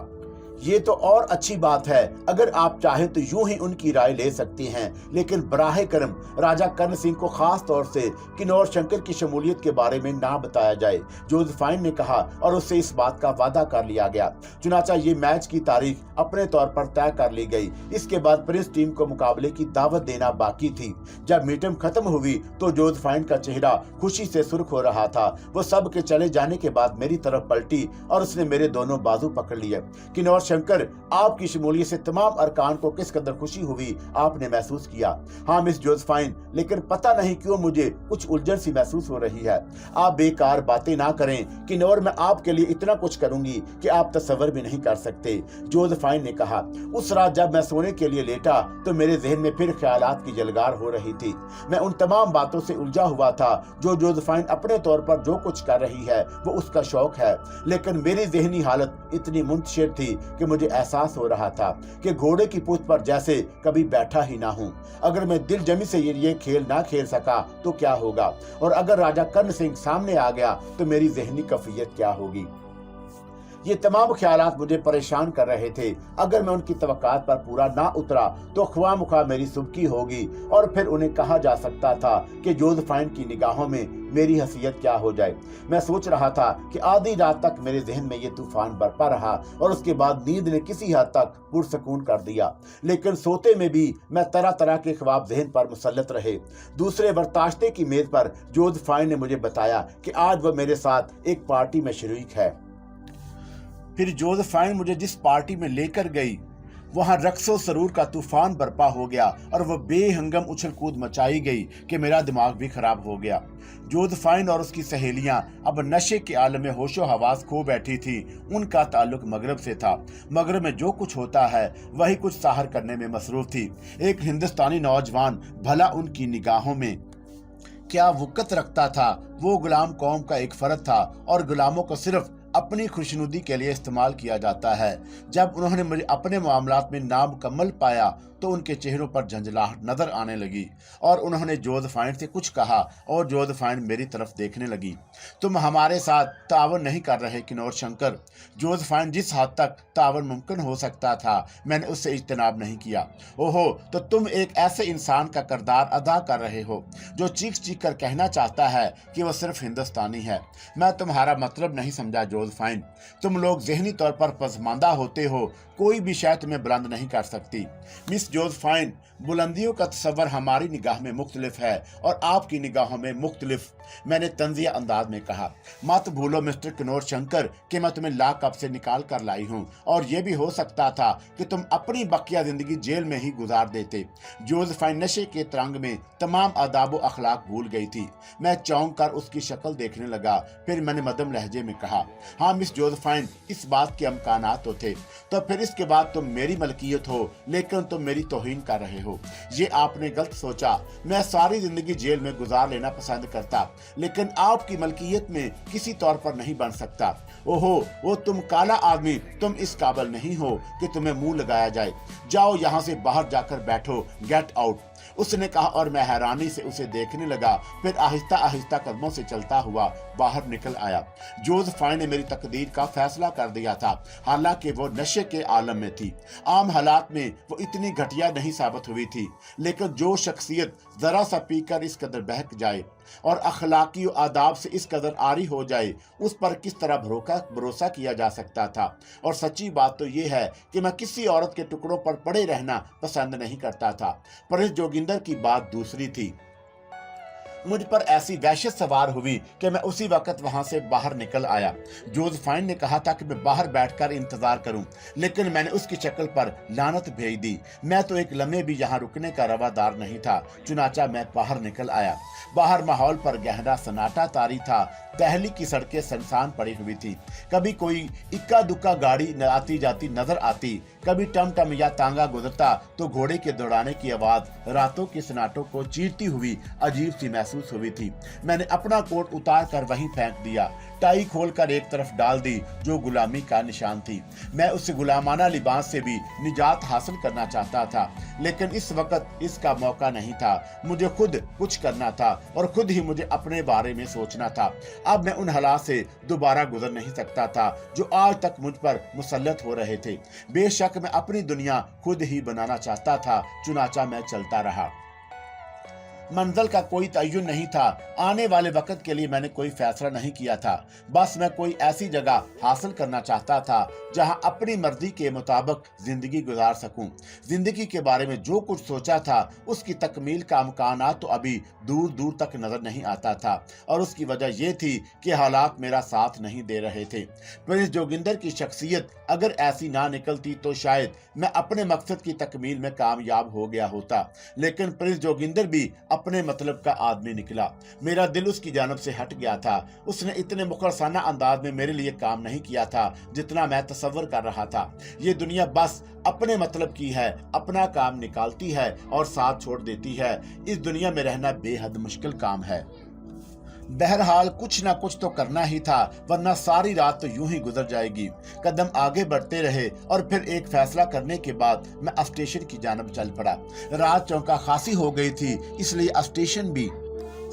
ये तो और अच्छी बात है, अगर आप चाहें तो यूं ही उनकी राय ले सकती हैं, लेकिन बराहे करम राजा कर्ण सिंह को खास तौर से किन्नौर शंकर की शमूलियत के बारे में ना बताया जाए, जोसेफाइन ने कहा, और उससे इस बात का वादा कर लिया गया। चुनाचा ये मैच की तारीख अपने तौर पर तय कर ली गई। इसके बाद प्रिंस टीम को मुकाबले की दावत देना बाकी थी। जब मीटिंग खत्म हुई तो जोसेफाइन का चेहरा खुशी से सुर्ख हो रहा था। वो सब के चले जाने के बाद मेरी तरफ पलटी और उसने मेरे दोनों बाजू पकड़ लिए। किन्नौर शंकर, आपकी शमूलियत से तमाम अरकान को किस कदर खुशी हुई आपने महसूस किया। हाँ मिस जोसेफाइन, लेकिन पता नहीं क्यों मुझे कुछ उलझन सी महसूस हो रही है। आप बेकार बातें ना करें। किन्नौर, मैं आपके लिए इतना कुछ करूंगी कि आप तसव्वुर भी नहीं कर सकते, जोसेफाइन ने कहा। उस रात जब मैं सोने के लिए लेटा तो मेरे जहन में फिर ख्यालात की जलगार हो रही थी। मैं उन तमाम बातों से उलझा हुआ था जो जोसेफाइन अपने तौर पर जो कुछ कर रही है वो उसका शौक है, लेकिन मेरी जहनी हालत इतनी मुंतशिर थी कि मुझे एहसास हो रहा था कि घोड़े की पूंछ पर जैसे कभी बैठा ही ना हूं। अगर मैं दिल जमी से ये खेल ना खेल सका तो क्या होगा, और अगर राजा कर्ण सिंह सामने आ गया तो मेरी जहनी कैफियत क्या होगी। ये तमाम ख्यालात मुझे परेशान कर रहे थे। अगर मैं उनकी तवक्कात पर पूरा ना उतरा तो ख्वामुखा मेरी सुबकी होगी, और फिर उन्हें कहा जा सकता था कि जोसेफाइन की निगाहों में मेरी हैसियत क्या हो जाए। मैं सोच रहा था कि आधी रात तक मेरे जहन में ये तूफान बरपा रहा, और उसके बाद नींद ने किसी हद तक पुरसकून कर दिया, लेकिन सोते में भी मैं तरह तरह के ख्वाब जहन पर मुसल्लत रहे। दूसरे बर्ताश्ते की मेज पर जोसेफाइन ने मुझे बताया कि आज वो मेरे साथ एक पार्टी में शरीक है। फिर जोसेफाइन मुझे जिस पार्टी में लेकर गई वहां रक्सो सरूर का तूफान बरपा हो गया, और वह बेहंगम उछल कूद मचाई गई कि मेरा दिमाग भी खराब हो गया। जोसेफाइन और उसकी सहेलियां अब नशे के आलम में होशो हवास खो बैठी थी। उनका ताल्लुक मगरब से था। मगरब में जो कुछ होता है वही कुछ साहर करने में मसरूफ थी। एक हिंदुस्तानी नौजवान भला उनकी निगाहों में क्या वक़्त रखता था। वो गुलाम कौम का एक फर्द था, और गुलामों को सिर्फ अपनी खुशनुदी के लिए इस्तेमाल किया जाता है। जब उन्होंने मुझे अपने मामलात में नामुकम्मल पाया तो उनके चेहरों पर झंझलाहट नजर आने लगी, और उन्होंने जोसेफाइन से कुछ कहा, और जोसेफाइन मेरी तरफ देखने लगी। तुम हमारे साथ तावन नहीं कर रहे किन्नौर शंकर। जोसेफाइन, जिस हद तक तावन मुमकिन हो सकता था मैंने उससे इज्तनाब नहीं किया। ओहो, तो तुम एक ऐसे इंसान का किरदार अदा कर रहे हो जो चीख चीख कर कहना चाहता है कि वह सिर्फ हिंदुस्तानी है। मैं तुम्हारा मतलब नहीं समझा जोसेफाइन। तुम लोग जहनी तौर पर पसमानदा होते हो, कोई भी शय तुम्हें बुलंद नहीं कर सकती। मिस जोसेफाइन, बुलंदियों का तस्वर हमारी निगाह में मुख्तलिफ है और आपकी निगाहों में मुख्तलिफ, मैंने तंजिया अंदाज में कहा। मत भूलो मिस्टर किन्नौर शंकर कि मैं तुम्हें लाकअप से निकाल कर लाई हूँ, और यह भी हो सकता था कि तुम अपनी बकिया जिंदगी जेल में ही गुजार देते। जोसेफाइन नशे के तरंग में तमाम आदाब व अखलाक भूल गई थी। मैं चौंक कर उसकी शक्ल देखने लगा। फिर मैंने मदम लहजे में कहा, हाँ मिस जोसेफाइन, इस बात के अमकानात तो थे। तो फिर इसके बाद तुम मेरी मलकियत हो, लेकिन तुम मेरी तौहीन कर रहे हो। ये आपने गलत सोचा। मैं सारी जिंदगी जेल में गुजार लेना पसंद करता, लेकिन आपकी मलकियत में किसी तौर पर नहीं बन सकता। ओहो, वो तुम काला आदमी, तुम इस काबिल नहीं हो कि तुम्हें मुंह लगाया जाए। जाओ यहाँ से बाहर जाकर बैठो, गेट आउट, उसने कहा, और मैं हैरानी से उसे देखने लगा। फिर आहिस्ता आहिस्ता कदमों से चलता हुआ बाहर निकल आया। जोसेफाइन ने मेरी तकदीर का फैसला कर दिया था, हालांकि वो नशे के आलम में थी। आम हालात में वो इतनी घटिया नहीं साबित हुई थी, लेकिन जो शख्सियत जरा सा पीकर इस कदर बहक जाए और अखलाकी आदाब से इस कदर आरी हो जाए, उस पर किस तरह भरोसा किया जा सकता था। और सच्ची बात तो ये है कि मैं किसी औरत के टुकड़ों पर पड़े रहना पसंद नहीं करता था। प्रिंस जोगिंदर की बात दूसरी थी। मुझ पर ऐसी वहशत सवार हुई कि मैं उसी वक्त वहां से बाहर निकल आया। जोसेफाइन ने कहा था कि मैं बाहर बैठकर इंतजार करूं, लेकिन मैंने उसकी शक्ल पर लानत भेज दी। मैं तो एक लम्हे भी यहाँ रुकने का रवादार नहीं था। चुनाचा मैं बाहर निकल आया। बाहर माहौल पर गहरा सन्नाटा तारी था। दहली की सड़कें सुनसान पड़ी हुई थी। कभी कोई इक्का दुक्का गाड़ी आती जाती नजर आती, कभी टमटम या तांगा गुजरता, तो घोड़े के दौड़ाने की आवाज रातों के सन्नाटों को चीरती हुई अजीब सी महसूस हुई थी। मैंने अपना कोट उतार कर वहीं फेंक दिया, टाई खोलकर एक तरफ डाल दी जो गुलामी का निशान थी। मैं उस गुलामाना लिबास से भी निजात हासिल करना चाहता था, लेकिन इस वक्त इसका मौका नहीं था। मुझे खुद कुछ करना था। और खुद ही मुझे अपने बारे में सोचना था। अब मैं उन हालात से दोबारा गुजर नहीं सकता था जो आज तक मुझ पर मुसल्लत हो रहे थे। बेशक मैं अपनी दुनिया खुद ही बनाना चाहता था, चुनाचा मैं चलता रहा। मंजिल का कोई तय्युन नहीं था। आने वाले वक्त के लिए मैंने कोई फैसला नहीं किया था। बस मैं कोई ऐसी जगह हासिल करना चाहता था जहां अपनी मर्जी के मुताबिक जिंदगी गुजार सकूं। जिंदगी के बारे में जो कुछ सोचा था उसकी तकमील का इम्कान तो अभी दूर दूर तक नजर नहीं आता था, और उसकी वजह यह थी कि हालात मेरा साथ नहीं दे रहे थे। प्रिंस जोगिंदर की शख्सियत अगर ऐसी ना निकलती तो शायद मैं अपने मकसद की तकमील में कामयाब हो गया होता, लेकिन प्रिंस जोगिंदर भी अपने मतलब का आदमी निकला। मेरा दिल उसकी जानब से हट गया था। उसने इतने मुखलसाना अंदाज में मेरे लिए काम नहीं किया था जितना मैं तसव्वुर कर रहा था। ये दुनिया बस अपने मतलब की है, अपना काम निकालती है और साथ छोड़ देती है। इस दुनिया में रहना बेहद मुश्किल काम है। बहरहाल कुछ ना कुछ तो करना ही था, वरना सारी रात तो यूं ही गुजर जाएगी। कदम आगे बढ़ते रहे और फिर एक फैसला करने के बाद मैं स्टेशन की जानब चल पड़ा। रात चौंका खासी हो गई थी, इसलिए स्टेशन भी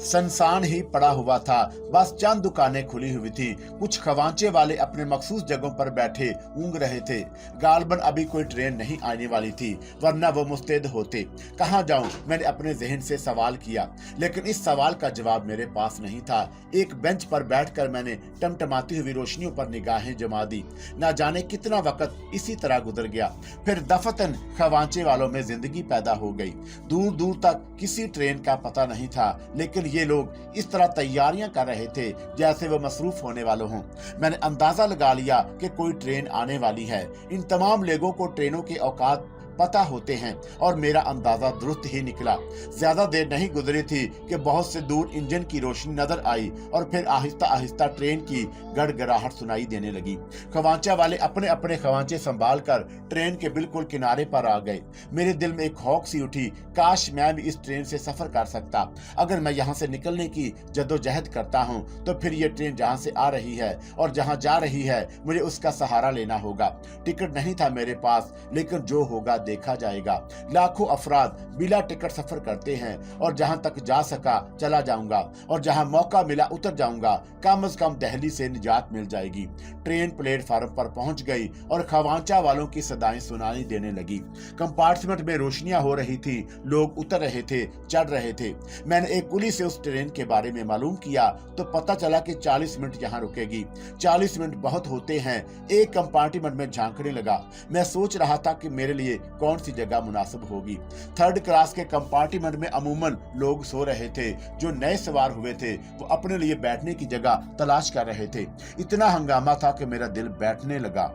सनसान ही पड़ा हुआ था। बस चंद दुकानें खुली हुई थी। कुछ खवांचे वाले अपने मखसूस जगहों पर बैठे ऊँग रहे थे। गालबन अभी कोई ट्रेन नहीं आने वाली थी, वरना वो मुस्तैद होते। कहाँ जाऊं, मैंने अपने जहन से सवाल किया, लेकिन इस सवाल का जवाब मेरे पास नहीं था। एक बेंच पर बैठकर मैंने टमटमाती हुई रोशनियों पर निगाहें जमा दी। न जाने कितना वक्त इसी तरह गुजर गया। फिर दफतन खवांचे वालों में जिंदगी पैदा हो गई। दूर दूर तक किसी ट्रेन का पता नहीं था, लेकिन ये लोग इस तरह तैयारियां कर रहे थे जैसे वो मसरूफ होने वाले हों। मैंने अंदाजा लगा लिया कि कोई ट्रेन आने वाली है। इन तमाम लोगों को ट्रेनों के औकात पता होते हैं और मेरा अंदाजा दुरुस्त ही निकला। ज्यादा देर नहीं गुजरी थी कि बहुत से दूर इंजन की रोशनी नजर आई और फिर आहिस्ता आहिस्ता ट्रेन की गड़गड़ाहट सुनाई देने लगी। खवांचा वाले अपने अपने खवांचे संभाल कर ट्रेन के बिल्कुल किनारे पर आ गए। मेरे दिल में एक खौफ सी उठी, काश मैं भी इस ट्रेन से सफर कर सकता। अगर मैं यहाँ से निकलने की जद्दोजहद करता हूँ तो फिर ये ट्रेन जहाँ से आ रही है और जहाँ जा रही है मुझे उसका सहारा लेना होगा। टिकट नहीं था मेरे पास, लेकिन जो होगा देखा जाएगा। लाखों अफराद बिला टिकट सफर करते हैं और जहां तक जा सका चला जाऊंगा और जहां मौका मिला उतर जाऊंगा। कम से कम दिल्ली से निजात मिल जाएगी। ट्रेन प्लेटफार्म पर पहुंच गई और खवांचा वालों की सदाएं सुनाई देने लगी। कंपार्टमेंट में रोशनियां हो रही थी, लोग उतर रहे थे, चढ़ रहे थे। मैंने एक कुली से उस ट्रेन के बारे में मालूम किया तो पता चला कि 40 मिनट यहाँ रुकेगी। 40 मिनट बहुत होते हैं। एक कंपार्टमेंट में झांकने लगा। मैं सोच रहा था कि मेरे लिए कौन सी जगह मुनासिब होगी। थर्ड क्लास के कंपार्टमेंट में अमूमन लोग सो रहे थे। जो नए सवार हुए थे वो अपने लिए बैठने की जगह तलाश कर रहे थे। इतना हंगामा था कि मेरा दिल बैठने लगा।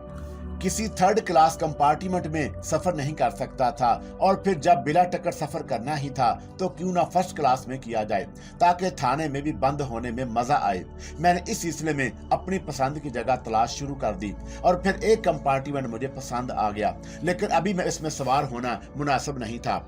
किसी थर्ड क्लास कंपार्टमेंट में सफर नहीं कर सकता था, और फिर जब बिला टिकट सफर करना ही था तो क्यों ना फर्स्ट क्लास में किया जाए, ताकि थाने में भी बंद होने में मजा आए। मैंने इस सिलसिले में अपनी पसंद की जगह तलाश शुरू कर दी और फिर एक कंपार्टमेंट मुझे पसंद आ गया, लेकिन अभी मैं इसमें सवार होना मुनासिब नहीं था।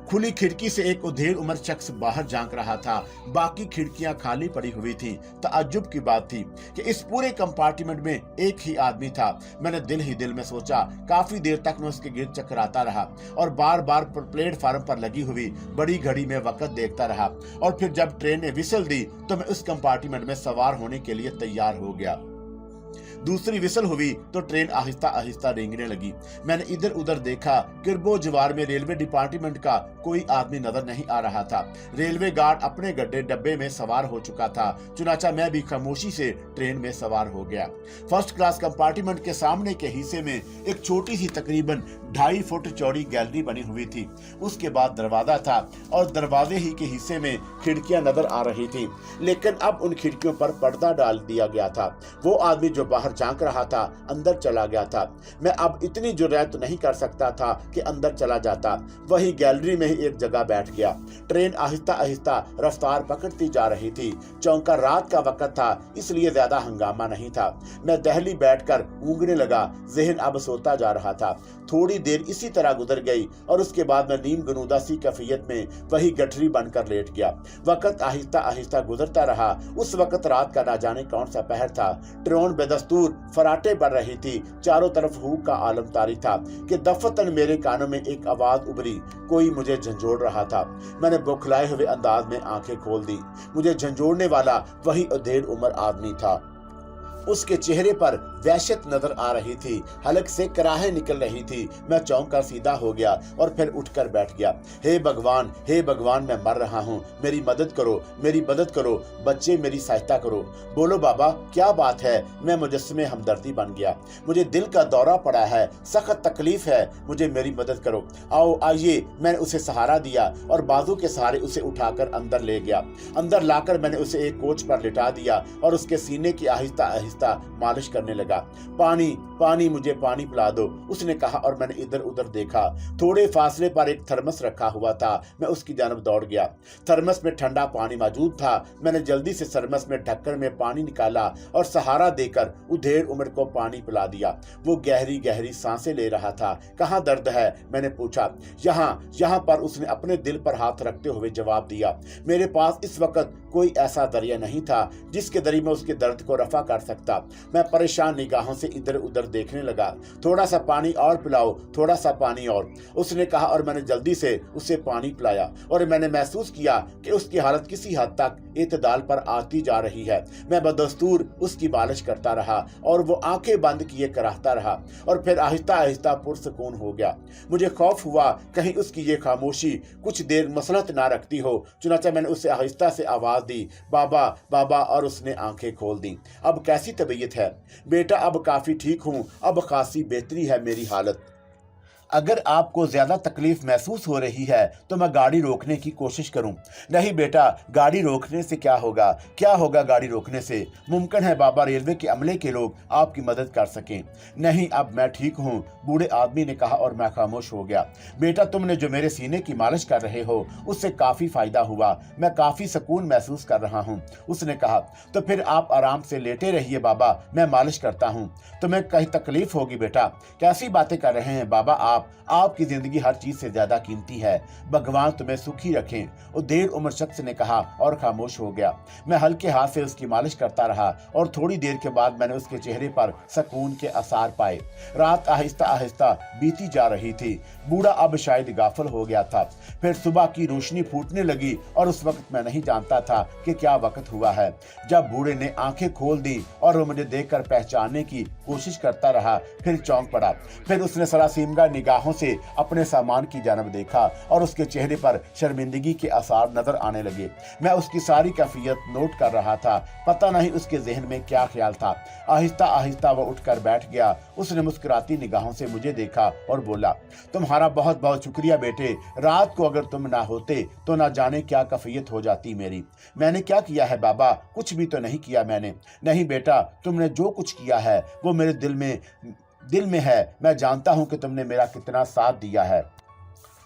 खुली खिड़की से एक उधेड़ उम्र शख्स बाहर झांक रहा था। बाकी खिड़कियां खाली पड़ी हुई थी। ताज्जुब की बात थी कि इस पूरे कंपार्टमेंट में एक ही आदमी था। मैंने दिल ही दिल में सोचा। काफी देर तक मैं उसके गिर्द चकराता रहा और बार बार प्लेटफार्म पर लगी हुई बड़ी घड़ी में वक्त देखता रहा, और फिर जब ट्रेन ने विसल दी तो मैं उस कंपार्टमेंट में सवार होने के लिए तैयार हो गया। दूसरी विसल हुई तो ट्रेन आहिस्ता आहिस्ता रेंगने लगी। मैंने इधर उधर देखा। किरबो जवार में रेलवे डिपार्टमेंट का कोई आदमी नजर नहीं आ रहा था। रेलवे गार्ड अपने गड्ढे डब्बे में सवार हो चुका था। चुनाचा मैं भी खामोशी से ट्रेन में सवार हो गया। फर्स्ट क्लास कंपार्टमेंट के सामने के हिस्से में एक छोटी सी तकरीबन 2.5 फुट चौड़ी गैलरी बनी हुई थी। उसके बाद दरवाजा था और दरवाजे ही के हिस्से में खिड़कियां नजर आ रही थी, लेकिन अब उन खिड़कियों पर पर्दा डाल दिया गया था। वो आदमी जो बाहर झांक रहा था अंदर चला गया था। मैं अब इतनी जुर्रत नहीं कर सकता था कि अंदर चला जाता। वही गैलरी में ही एक जगह बैठ गया। ट्रेन आहिस्ता आहिस्ता रफ्तार पकड़ती जा रही थी। चौंका रात का वक्त था, इसलिए ज्यादा हंगामा नहीं था। मैं दहली बैठकर ऊँगने लगा। जहन अब सोता जा रहा था। थोड़ी देर इसी तरह गुजर गई और उसके बाद मैं नीम गनूदा सी कैफियत में वही गठरी बनकर लेट गया। वक्त आहिस्ता आहिस्ता गुजरता रहा। उस वक्त रात का ना जाने कौन सा पहर था। ट्रेन बेदस्तूर बदस्तूर फराटे पड़ रही थी। चारों तरफ हूक का आलम तारी था कि दफतन मेरे कानों में एक आवाज उभरी, कोई मुझे झंझोड़ रहा था। मैंने बौखलाए हुए अंदाज में आंखें खोल दी। मुझे झंझोड़ने वाला वही अधेड़ उम्र आदमी था। उसके चेहरे पर वहशत नजर आ रही थी, हलक से कराहें निकल रही थी। मैं चौंक कर सीधा हो गया और फिर उठकर बैठ गया। हे भगवान, मैं मर रहा हूँ, मेरी मदद करो, मेरी मदद करो, बच्चे मेरी सहायता करो। बोलो बाबा, क्या बात है? मैं मुजस्समे हमदर्दी बन गया। मुझे दिल का दौरा पड़ा है, सख्त तकलीफ है, मुझे मेरी मदद करो। आओ आइए। मैंने उसे सहारा दिया और बाजू के सहारे उसे उठाकर अंदर ले गया। अंदर लाकर मैंने उसे एक कोच पर लिटा दिया और उसके सीने की आहिस्ता आहिस्ता मालिश करने लगा। पानी, मुझे पानी पिला दो, उसने कहा और मैंने इधर उधर देखा। थोड़े फासले पर एक थर्मस रखा हुआ था। मैं उसकी जानब दौड़ गया। थर्मस में ठंडा पानी मौजूद था। मैंने जल्दी से थर्मस में ढक्कन में पानी निकाला और सहारा देकर उधेड़ उम्र को पानी पिला दिया। वो गहरी गहरी सांसें ले रहा था। कहाँ दर्द है? मैंने पूछा। यहाँ पर, उसने अपने दिल पर हाथ रखते हुए जवाब दिया। मेरे पास इस वक्त कोई ऐसा दरिया नहीं था जिसके जरिए मैं उसके दर्द को रफा कर सकता। मैं परेशान निगाहों से इधर उधर देखने लगा। थोड़ा सा पानी और पिलाओ, थोड़ा सा पानी और, उसने कहा और मैंने जल्दी से उसे पानी पिलाया और मैंने महसूस किया कि उसकी हालत किसी हद तक इत्तेदाल पर आती जा रही है। मैं बदस्तूर उसकी मालिश करता रहा और वो आंखें बंद किए कराहता रहा और फिर आहिस्ता आहिस्ता पुरसकून हो गया। मुझे खौफ हुआ कहीं उसकी ये खामोशी कुछ देर मसलत ना रखती हो। चुनांचे मैंने उसे आहिस्ता से आवाज दी, बाबा बाबा, और उसने आंखें खोल दी। अब कैसी तबीयत है? बेटा अब काफी ठीक हूँ, अब खासी बेहतरी है मेरी हालत। अगर आपको ज्यादा तकलीफ महसूस हो रही है तो मैं गाड़ी रोकने की कोशिश करूं। नहीं बेटा, गाड़ी रोकने से क्या होगा? क्या होगा गाड़ी रोकने से? मुमकिन है बाबा रेलवे के अमले के लोग आपकी मदद कर सकें। नहीं, अब मैं ठीक हूं, बूढ़े आदमी ने कहा और मैं खामोश हो गया। बेटा, तुमने जो मेरे सीने की मालिश कर रहे हो उससे काफी फायदा हुआ, मैं काफी सुकून महसूस कर रहा हूँ, उसने कहा। तो फिर आप आराम से लेटे रहिए बाबा, मैं मालिश करता हूँ। तुम्हें कहीं तकलीफ होगी बेटा? कैसी बातें कर रहे हैं बाबा आपकी जिंदगी हर चीज से ज्यादा कीमती है, भगवान तुम्हें सुखी रखें, उधेड़ उम्र शख्स ने कहा और खामोश हो गया। मैं हल्के हाथ से उसकी मालिश करता रहा और थोड़ी देर के बाद मैंने उसके चेहरे पर सुकून के आसार पाए। रात आहिस्ता आहिस्ता बीती जा रही थी। बूढ़ा अब शायद गाफिल हो गया था। फिर सुबह की रोशनी फूटने लगी और उस वक्त मैं नहीं जानता था कि क्या वक्त हुआ है। जब बूढ़े ने आंखें खोल दी और वो मुझे देखकर पहचानने की कोशिश करता रहा, फिर चौंक पड़ा। फिर उसने सरासीमगा निगाहों से अपने सामान की जानब देखा और उसके चेहरे पर शर्मिंदगी के आसार नजर आने लगे। मैं उसकी सारी कैफियत नोट कर रहा था। पता नहीं उसके जहन में क्या ख्याल था। आहिस्ता आहिस्ता वो उठकर बैठ गया। उसने मुस्कुराती निगाहों से मुझे देखा और बोला, तुम्हारा बहुत बहुत शुक्रिया बेटे, रात को अगर तुम ना होते तो ना जाने क्या कैफियत हो जाती मेरी। मैंने क्या किया है बाबा? कुछ भी तो नहीं किया मैंने। नहीं बेटा, तुमने जो कुछ किया है वो मेरे दिल में है। मैं जानता हूं कि तुमने मेरा कितना साथ दिया है।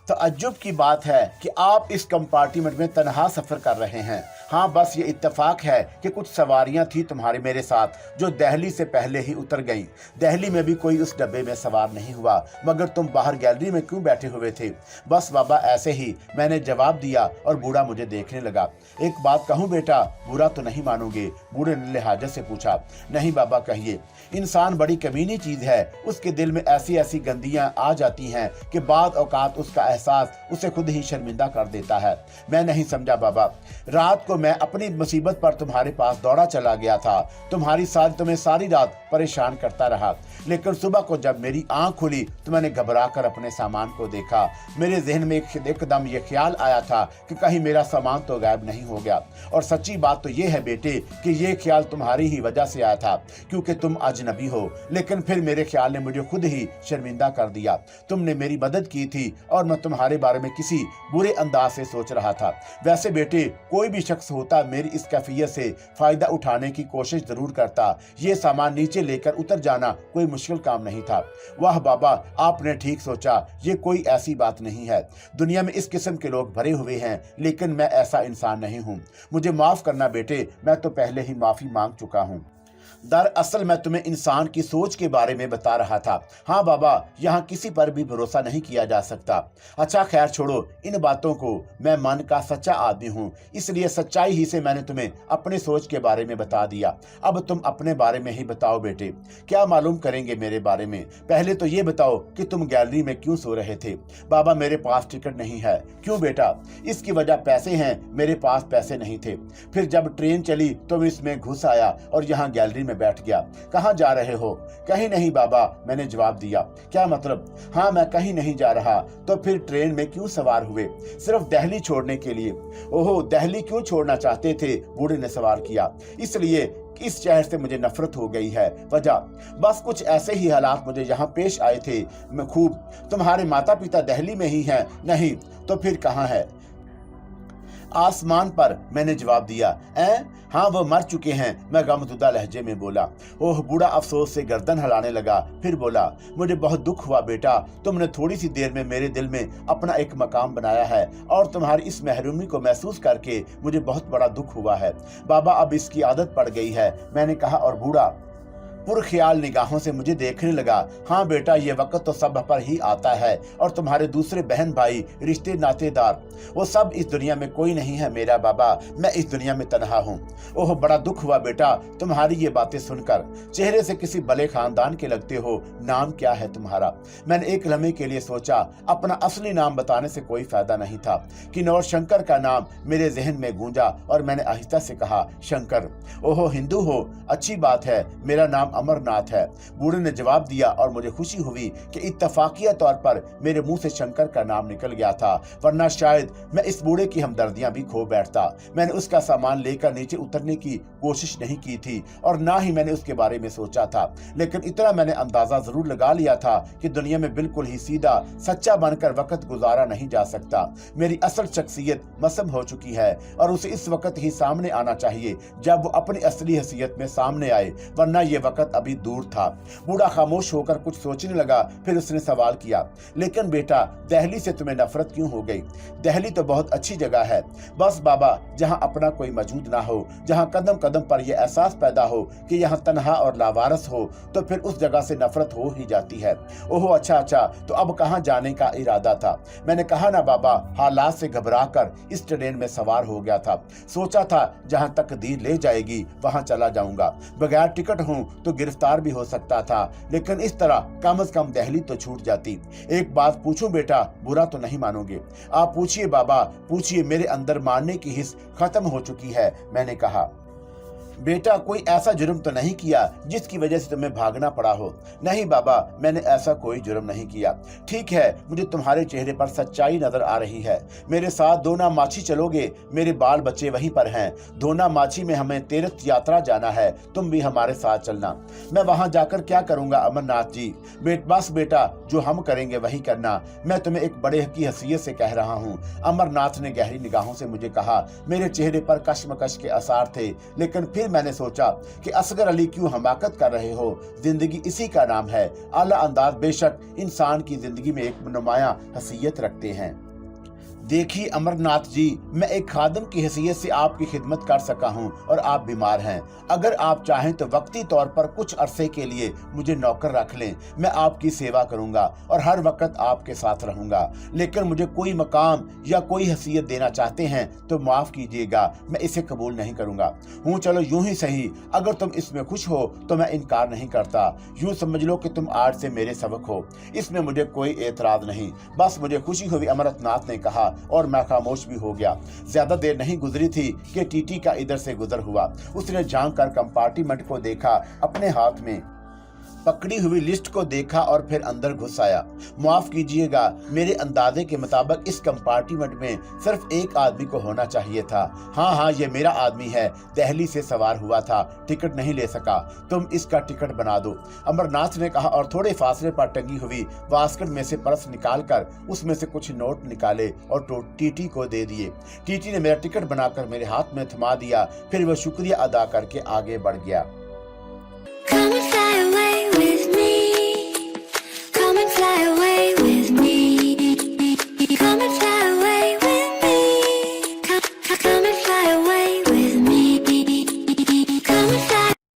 तअज्जुब की बात है कि आप इस कंपार्टमेंट में तनहा सफर कर रहे हैं। हाँ, बस ये इत्तेफाक है कि कुछ सवारियां थी तुम्हारे मेरे साथ जो दिल्ली से पहले ही उतर गईं। दिल्ली में भी कोई उस डब्बे में सवार नहीं हुआ, मगर तुम बाहर गैलरी में क्यों बैठे हुए थे? बस बाबा ऐसे ही, मैंने जवाब दिया और बूढ़ा मुझे देखने लगा। एक बात कहूँ बेटा, बुरा तो नहीं मानोगे? बूढ़े ने लिहाजत से पूछा। नहीं बाबा, कहिए। इंसान बड़ी कमीनी चीज है, उसके दिल में ऐसी ऐसी गंदियां आ जाती हैं कि बाद औकात उसका एहसास उसे खुद ही शर्मिंदा कर देता है। मैं नहीं समझा बाबा। रात को मैं अपनी मुसीबत पर तुम्हारे पास दौड़ा चला गया था, तुम्हें सारी रात परेशान करता रहा, लेकिन सुबह को जब मेरी आंख खुली तो मैंने घबरा कर अपने सामान को देखा। मेरे जहन में एकदम ये ख्याल आया था कि कहीं मेरा सामान तो गायब नहीं हो गया। और सच्ची बात तो ये है बेटे कि ये ख्याल तुम्हारी ही वजह से आया था, क्योंकि तुम अजनबी हो। लेकिन फिर मेरे ख्याल ने मुझे खुद ही शर्मिंदा कर दिया। तुमने मेरी मदद की थी और मैं तुम्हारे बारे में किसी बुरे अंदाज से सोच रहा था। वैसे बेटे, कोई भी शख्स होता मेरी इस कैफियत से फायदा उठाने की कोशिश जरूर करता। ये सामान नीचे लेकर उतर जाना कोई मुश्किल काम नहीं था। वाह बाबा, आपने ठीक सोचा, ये कोई ऐसी बात नहीं है। दुनिया में इस किस्म के लोग भरे हुए हैं, लेकिन मैं ऐसा इंसान नहीं हूँ। मुझे माफ करना बेटे, मैं तो पहले ही माफी मांग चुका हूँ। दरअसल मैं तुम्हें इंसान की सोच के बारे में बता रहा था। हाँ बाबा, यहाँ किसी पर भी भरोसा नहीं किया जा सकता। अच्छा खैर छोड़ो इन बातों को, मैं मन का सच्चा आदमी हूँ, इसलिए सच्चाई ही से मैंने तुम्हें अपने सोच के बारे में बता दिया। अब तुम अपने बारे में ही बताओ बेटे, क्या मालूम करेंगे मेरे बारे में? पहले तो ये बताओ कि तुम गैलरी में क्यों सो रहे थे? बाबा मेरे पास टिकट नहीं है। क्यों बेटा? इसकी वजह पैसे हैं, मेरे पास पैसे नहीं थे। फिर जब ट्रेन चली तो मैं इसमें घुस आया और यहाँ गैलरी में बैठ गया। कहाँ जा रहे हो? कहीं नहीं बाबा, मैंने जवाब दिया। क्या मतलब? हाँ मैं कहीं नहीं जा रहा। तो फिर ट्रेन में क्यों सवार हुए? सिर्फ दिल्ली छोड़ने के लिए। ओहो, दिल्ली क्यों छोड़ना चाहते थे? बूढ़े ने सवाल किया। इसलिए इस शहर से मुझे नफरत हो गई है। वजह बस कुछ ऐसे ही हालात मुझे यहाँ पेश आए थे। मैं खूब। तुम्हारे माता पिता दिल्ली में ही हैं? नहीं। तो फिर कहाँ है? आसमान पर, मैंने जवाब दिया। हाँ वो मर चुके हैं, मैं गमज़ुदा लहजे में बोला। ओह, बूढ़ा अफसोस से गर्दन हिलाने लगा। फिर बोला, मुझे बहुत दुख हुआ बेटा, तुमने थोड़ी सी देर में मेरे दिल में अपना एक मकाम बनाया है और तुम्हारी इस महरूमी को महसूस करके मुझे बहुत बड़ा दुख हुआ है। बाबा अब इसकी आदत पड़ गई है, मैंने कहा, और बूढ़ा पुरख्याल निगाहों से मुझे देखने लगा। हाँ बेटा, ये वक्त तो सब पर ही आता है, और तुम्हारे दूसरे बहन भाई, रिश्ते नातेदार, वो सब इस दुनिया में कोई नहीं है मेरा बाबा, मैं इस दुनिया में तन्हा हूँ। ओह बड़ा दुख हुआ बेटा तुम्हारी ये बातें सुनकर। चेहरे से किसी भले खानदान के लगते हो। नाम क्या है तुम्हारा? मैंने एक लम्हे के लिए सोचा, अपना असली नाम बताने से कोई फायदा नहीं था। किन्नौर शंकर का नाम मेरे जहन में गूंजा और मैंने आहिस्ता से कहा, शंकर। ओहो, हिंदू हो? अच्छी बात है, मेरा नाम अमरनाथ है, बूढ़े ने जवाब दिया। और मुझे खुशी हुई कि इत्तफाकिया तौर पर मेरे मुंह से शंकर का नाम निकल गया था, वरना शायद मैं इस बूढ़े की हमदर्दियां भी खो बैठता। मैंने उसका सामान लेकर नीचे उतरने की कोशिश नहीं की थी और ना ही मैंने उसके बारे में सोचा था, लेकिन इतना मैंने अंदाजा जरूर लगा लिया था कि दुनिया में बिल्कुल ही सीधा सच्चा बनकर वक्त गुजारा नहीं जा सकता। मेरी असल शख्सियत मसम हो चुकी है और उसे इस वक्त ही सामने आना चाहिए जब वो अपनी असली हैसियत में सामने आए, वरना ये वक्त अभी दूर था। बूढ़ा खामोश होकर कुछ सोचने लगा, फिर उसने सवाल किया, लेकिन बेटा दिल्ली से तुम्हें नफरत क्यों हो गई? दिल्ली तो बहुत अच्छी जगह है। बस बाबा, जहाँ अपना कोई मौजूद ना हो, जहाँ कदम कदम पर यह एहसास पैदा हो कि यहाँ तन्हा और लावारस हो, तो फिर उस जगह से नफरत हो ही जाती है। ओहो अच्छा, तो अब कहाँ जाने का इरादा था? मैंने कहा ना बाबा, हालात से घबरा कर इस ट्रेन में सवार हो गया था। सोचा था जहाँ तकदीर ले जाएगी वहाँ चला जाऊंगा। बगैर टिकट हूँ तो गिरफ्तार भी हो सकता था, लेकिन इस तरह कम से कम दिल्ली तो छूट जाती। एक बात पूछूं बेटा, बुरा तो नहीं मानोगे? आप पूछिए बाबा, पूछिए, मेरे अंदर मानने की हिस्स खत्म हो चुकी है। मैंने कहा, बेटा कोई ऐसा जुर्म तो नहीं किया जिसकी वजह से तुम्हें भागना पड़ा हो? नहीं बाबा, मैंने ऐसा कोई जुर्म नहीं किया। ठीक है, मुझे तुम्हारे चेहरे पर सच्चाई नजर आ रही है। मेरे साथ दोना माछी चलोगे? मेरे बाल बच्चे वहीं पर हैं। दोना माछी में हमें तीर्थ यात्रा जाना है, तुम भी हमारे साथ चलना। मैं वहां जाकर क्या करूंगा अमरनाथ जी? बस बेटा, जो हम करेंगे वही करना। मैं तुम्हें एक बड़े की हैसियत से कह रहा हूँ। अमरनाथ ने गहरी निगाहों से मुझे कहा। मेरे चेहरे पर कश्मकश के आसार थे, लेकिन फिर मैंने सोचा कि असगर अली क्यों हमाकत कर रहे हो? जिंदगी इसी का नाम है। आला अंदाज बेशक इंसान की जिंदगी में एक नुमायां हैसियत रखते हैं। देखिए अमरनाथ जी, मैं एक खादिम की हैसियत से आपकी खिदमत कर सका हूँ और आप बीमार हैं। अगर आप चाहें तो वक्ती तौर पर कुछ अरसे के लिए मुझे नौकर रख लें। मैं आपकी सेवा करूंगा और हर वक्त आपके साथ रहूंगा। लेकिन मुझे कोई मकाम या कोई हैसियत देना चाहते हैं तो माफ कीजिएगा, मैं इसे कबूल नहीं करूंगा। हूँ चलो यूं ही सही, अगर तुम इसमें खुश हो तो मैं इनकार नहीं करता। यूं समझ लो कि तुम आज से मेरे सबक हो, इसमें मुझे कोई एतराज नहीं। बस मुझे खुशी हुई, अमरनाथ ने कहा, और मैं खामोश भी हो गया। ज्यादा देर नहीं गुजरी थी कि टीटी का इधर से गुजर हुआ। उसने झांक कर कंपार्टमेंट को देखा, अपने हाथ में पकड़ी हुई लिस्ट को देखा और फिर अंदर घुस आया। माफ कीजिएगा, मेरे अंदाजे के मुताबिक इस कंपार्टमेंट में सिर्फ एक आदमी को होना चाहिए था। हाँ, ये मेरा आदमी है, दिल्ली से सवार हुआ था, टिकट नहीं ले सका। तुम इसका टिकट बना दो, अमरनाथ ने कहा और थोड़े फासले पर टंगी हुई बास्केट में से पर्स निकालकर उसमें से कुछ नोट निकाले और टीटी को दे दिए। टीटी ने मेरा टिकट बनाकर मेरे हाथ में थमा दिया, फिर वह शुक्रिया अदा करके आगे बढ़ गया।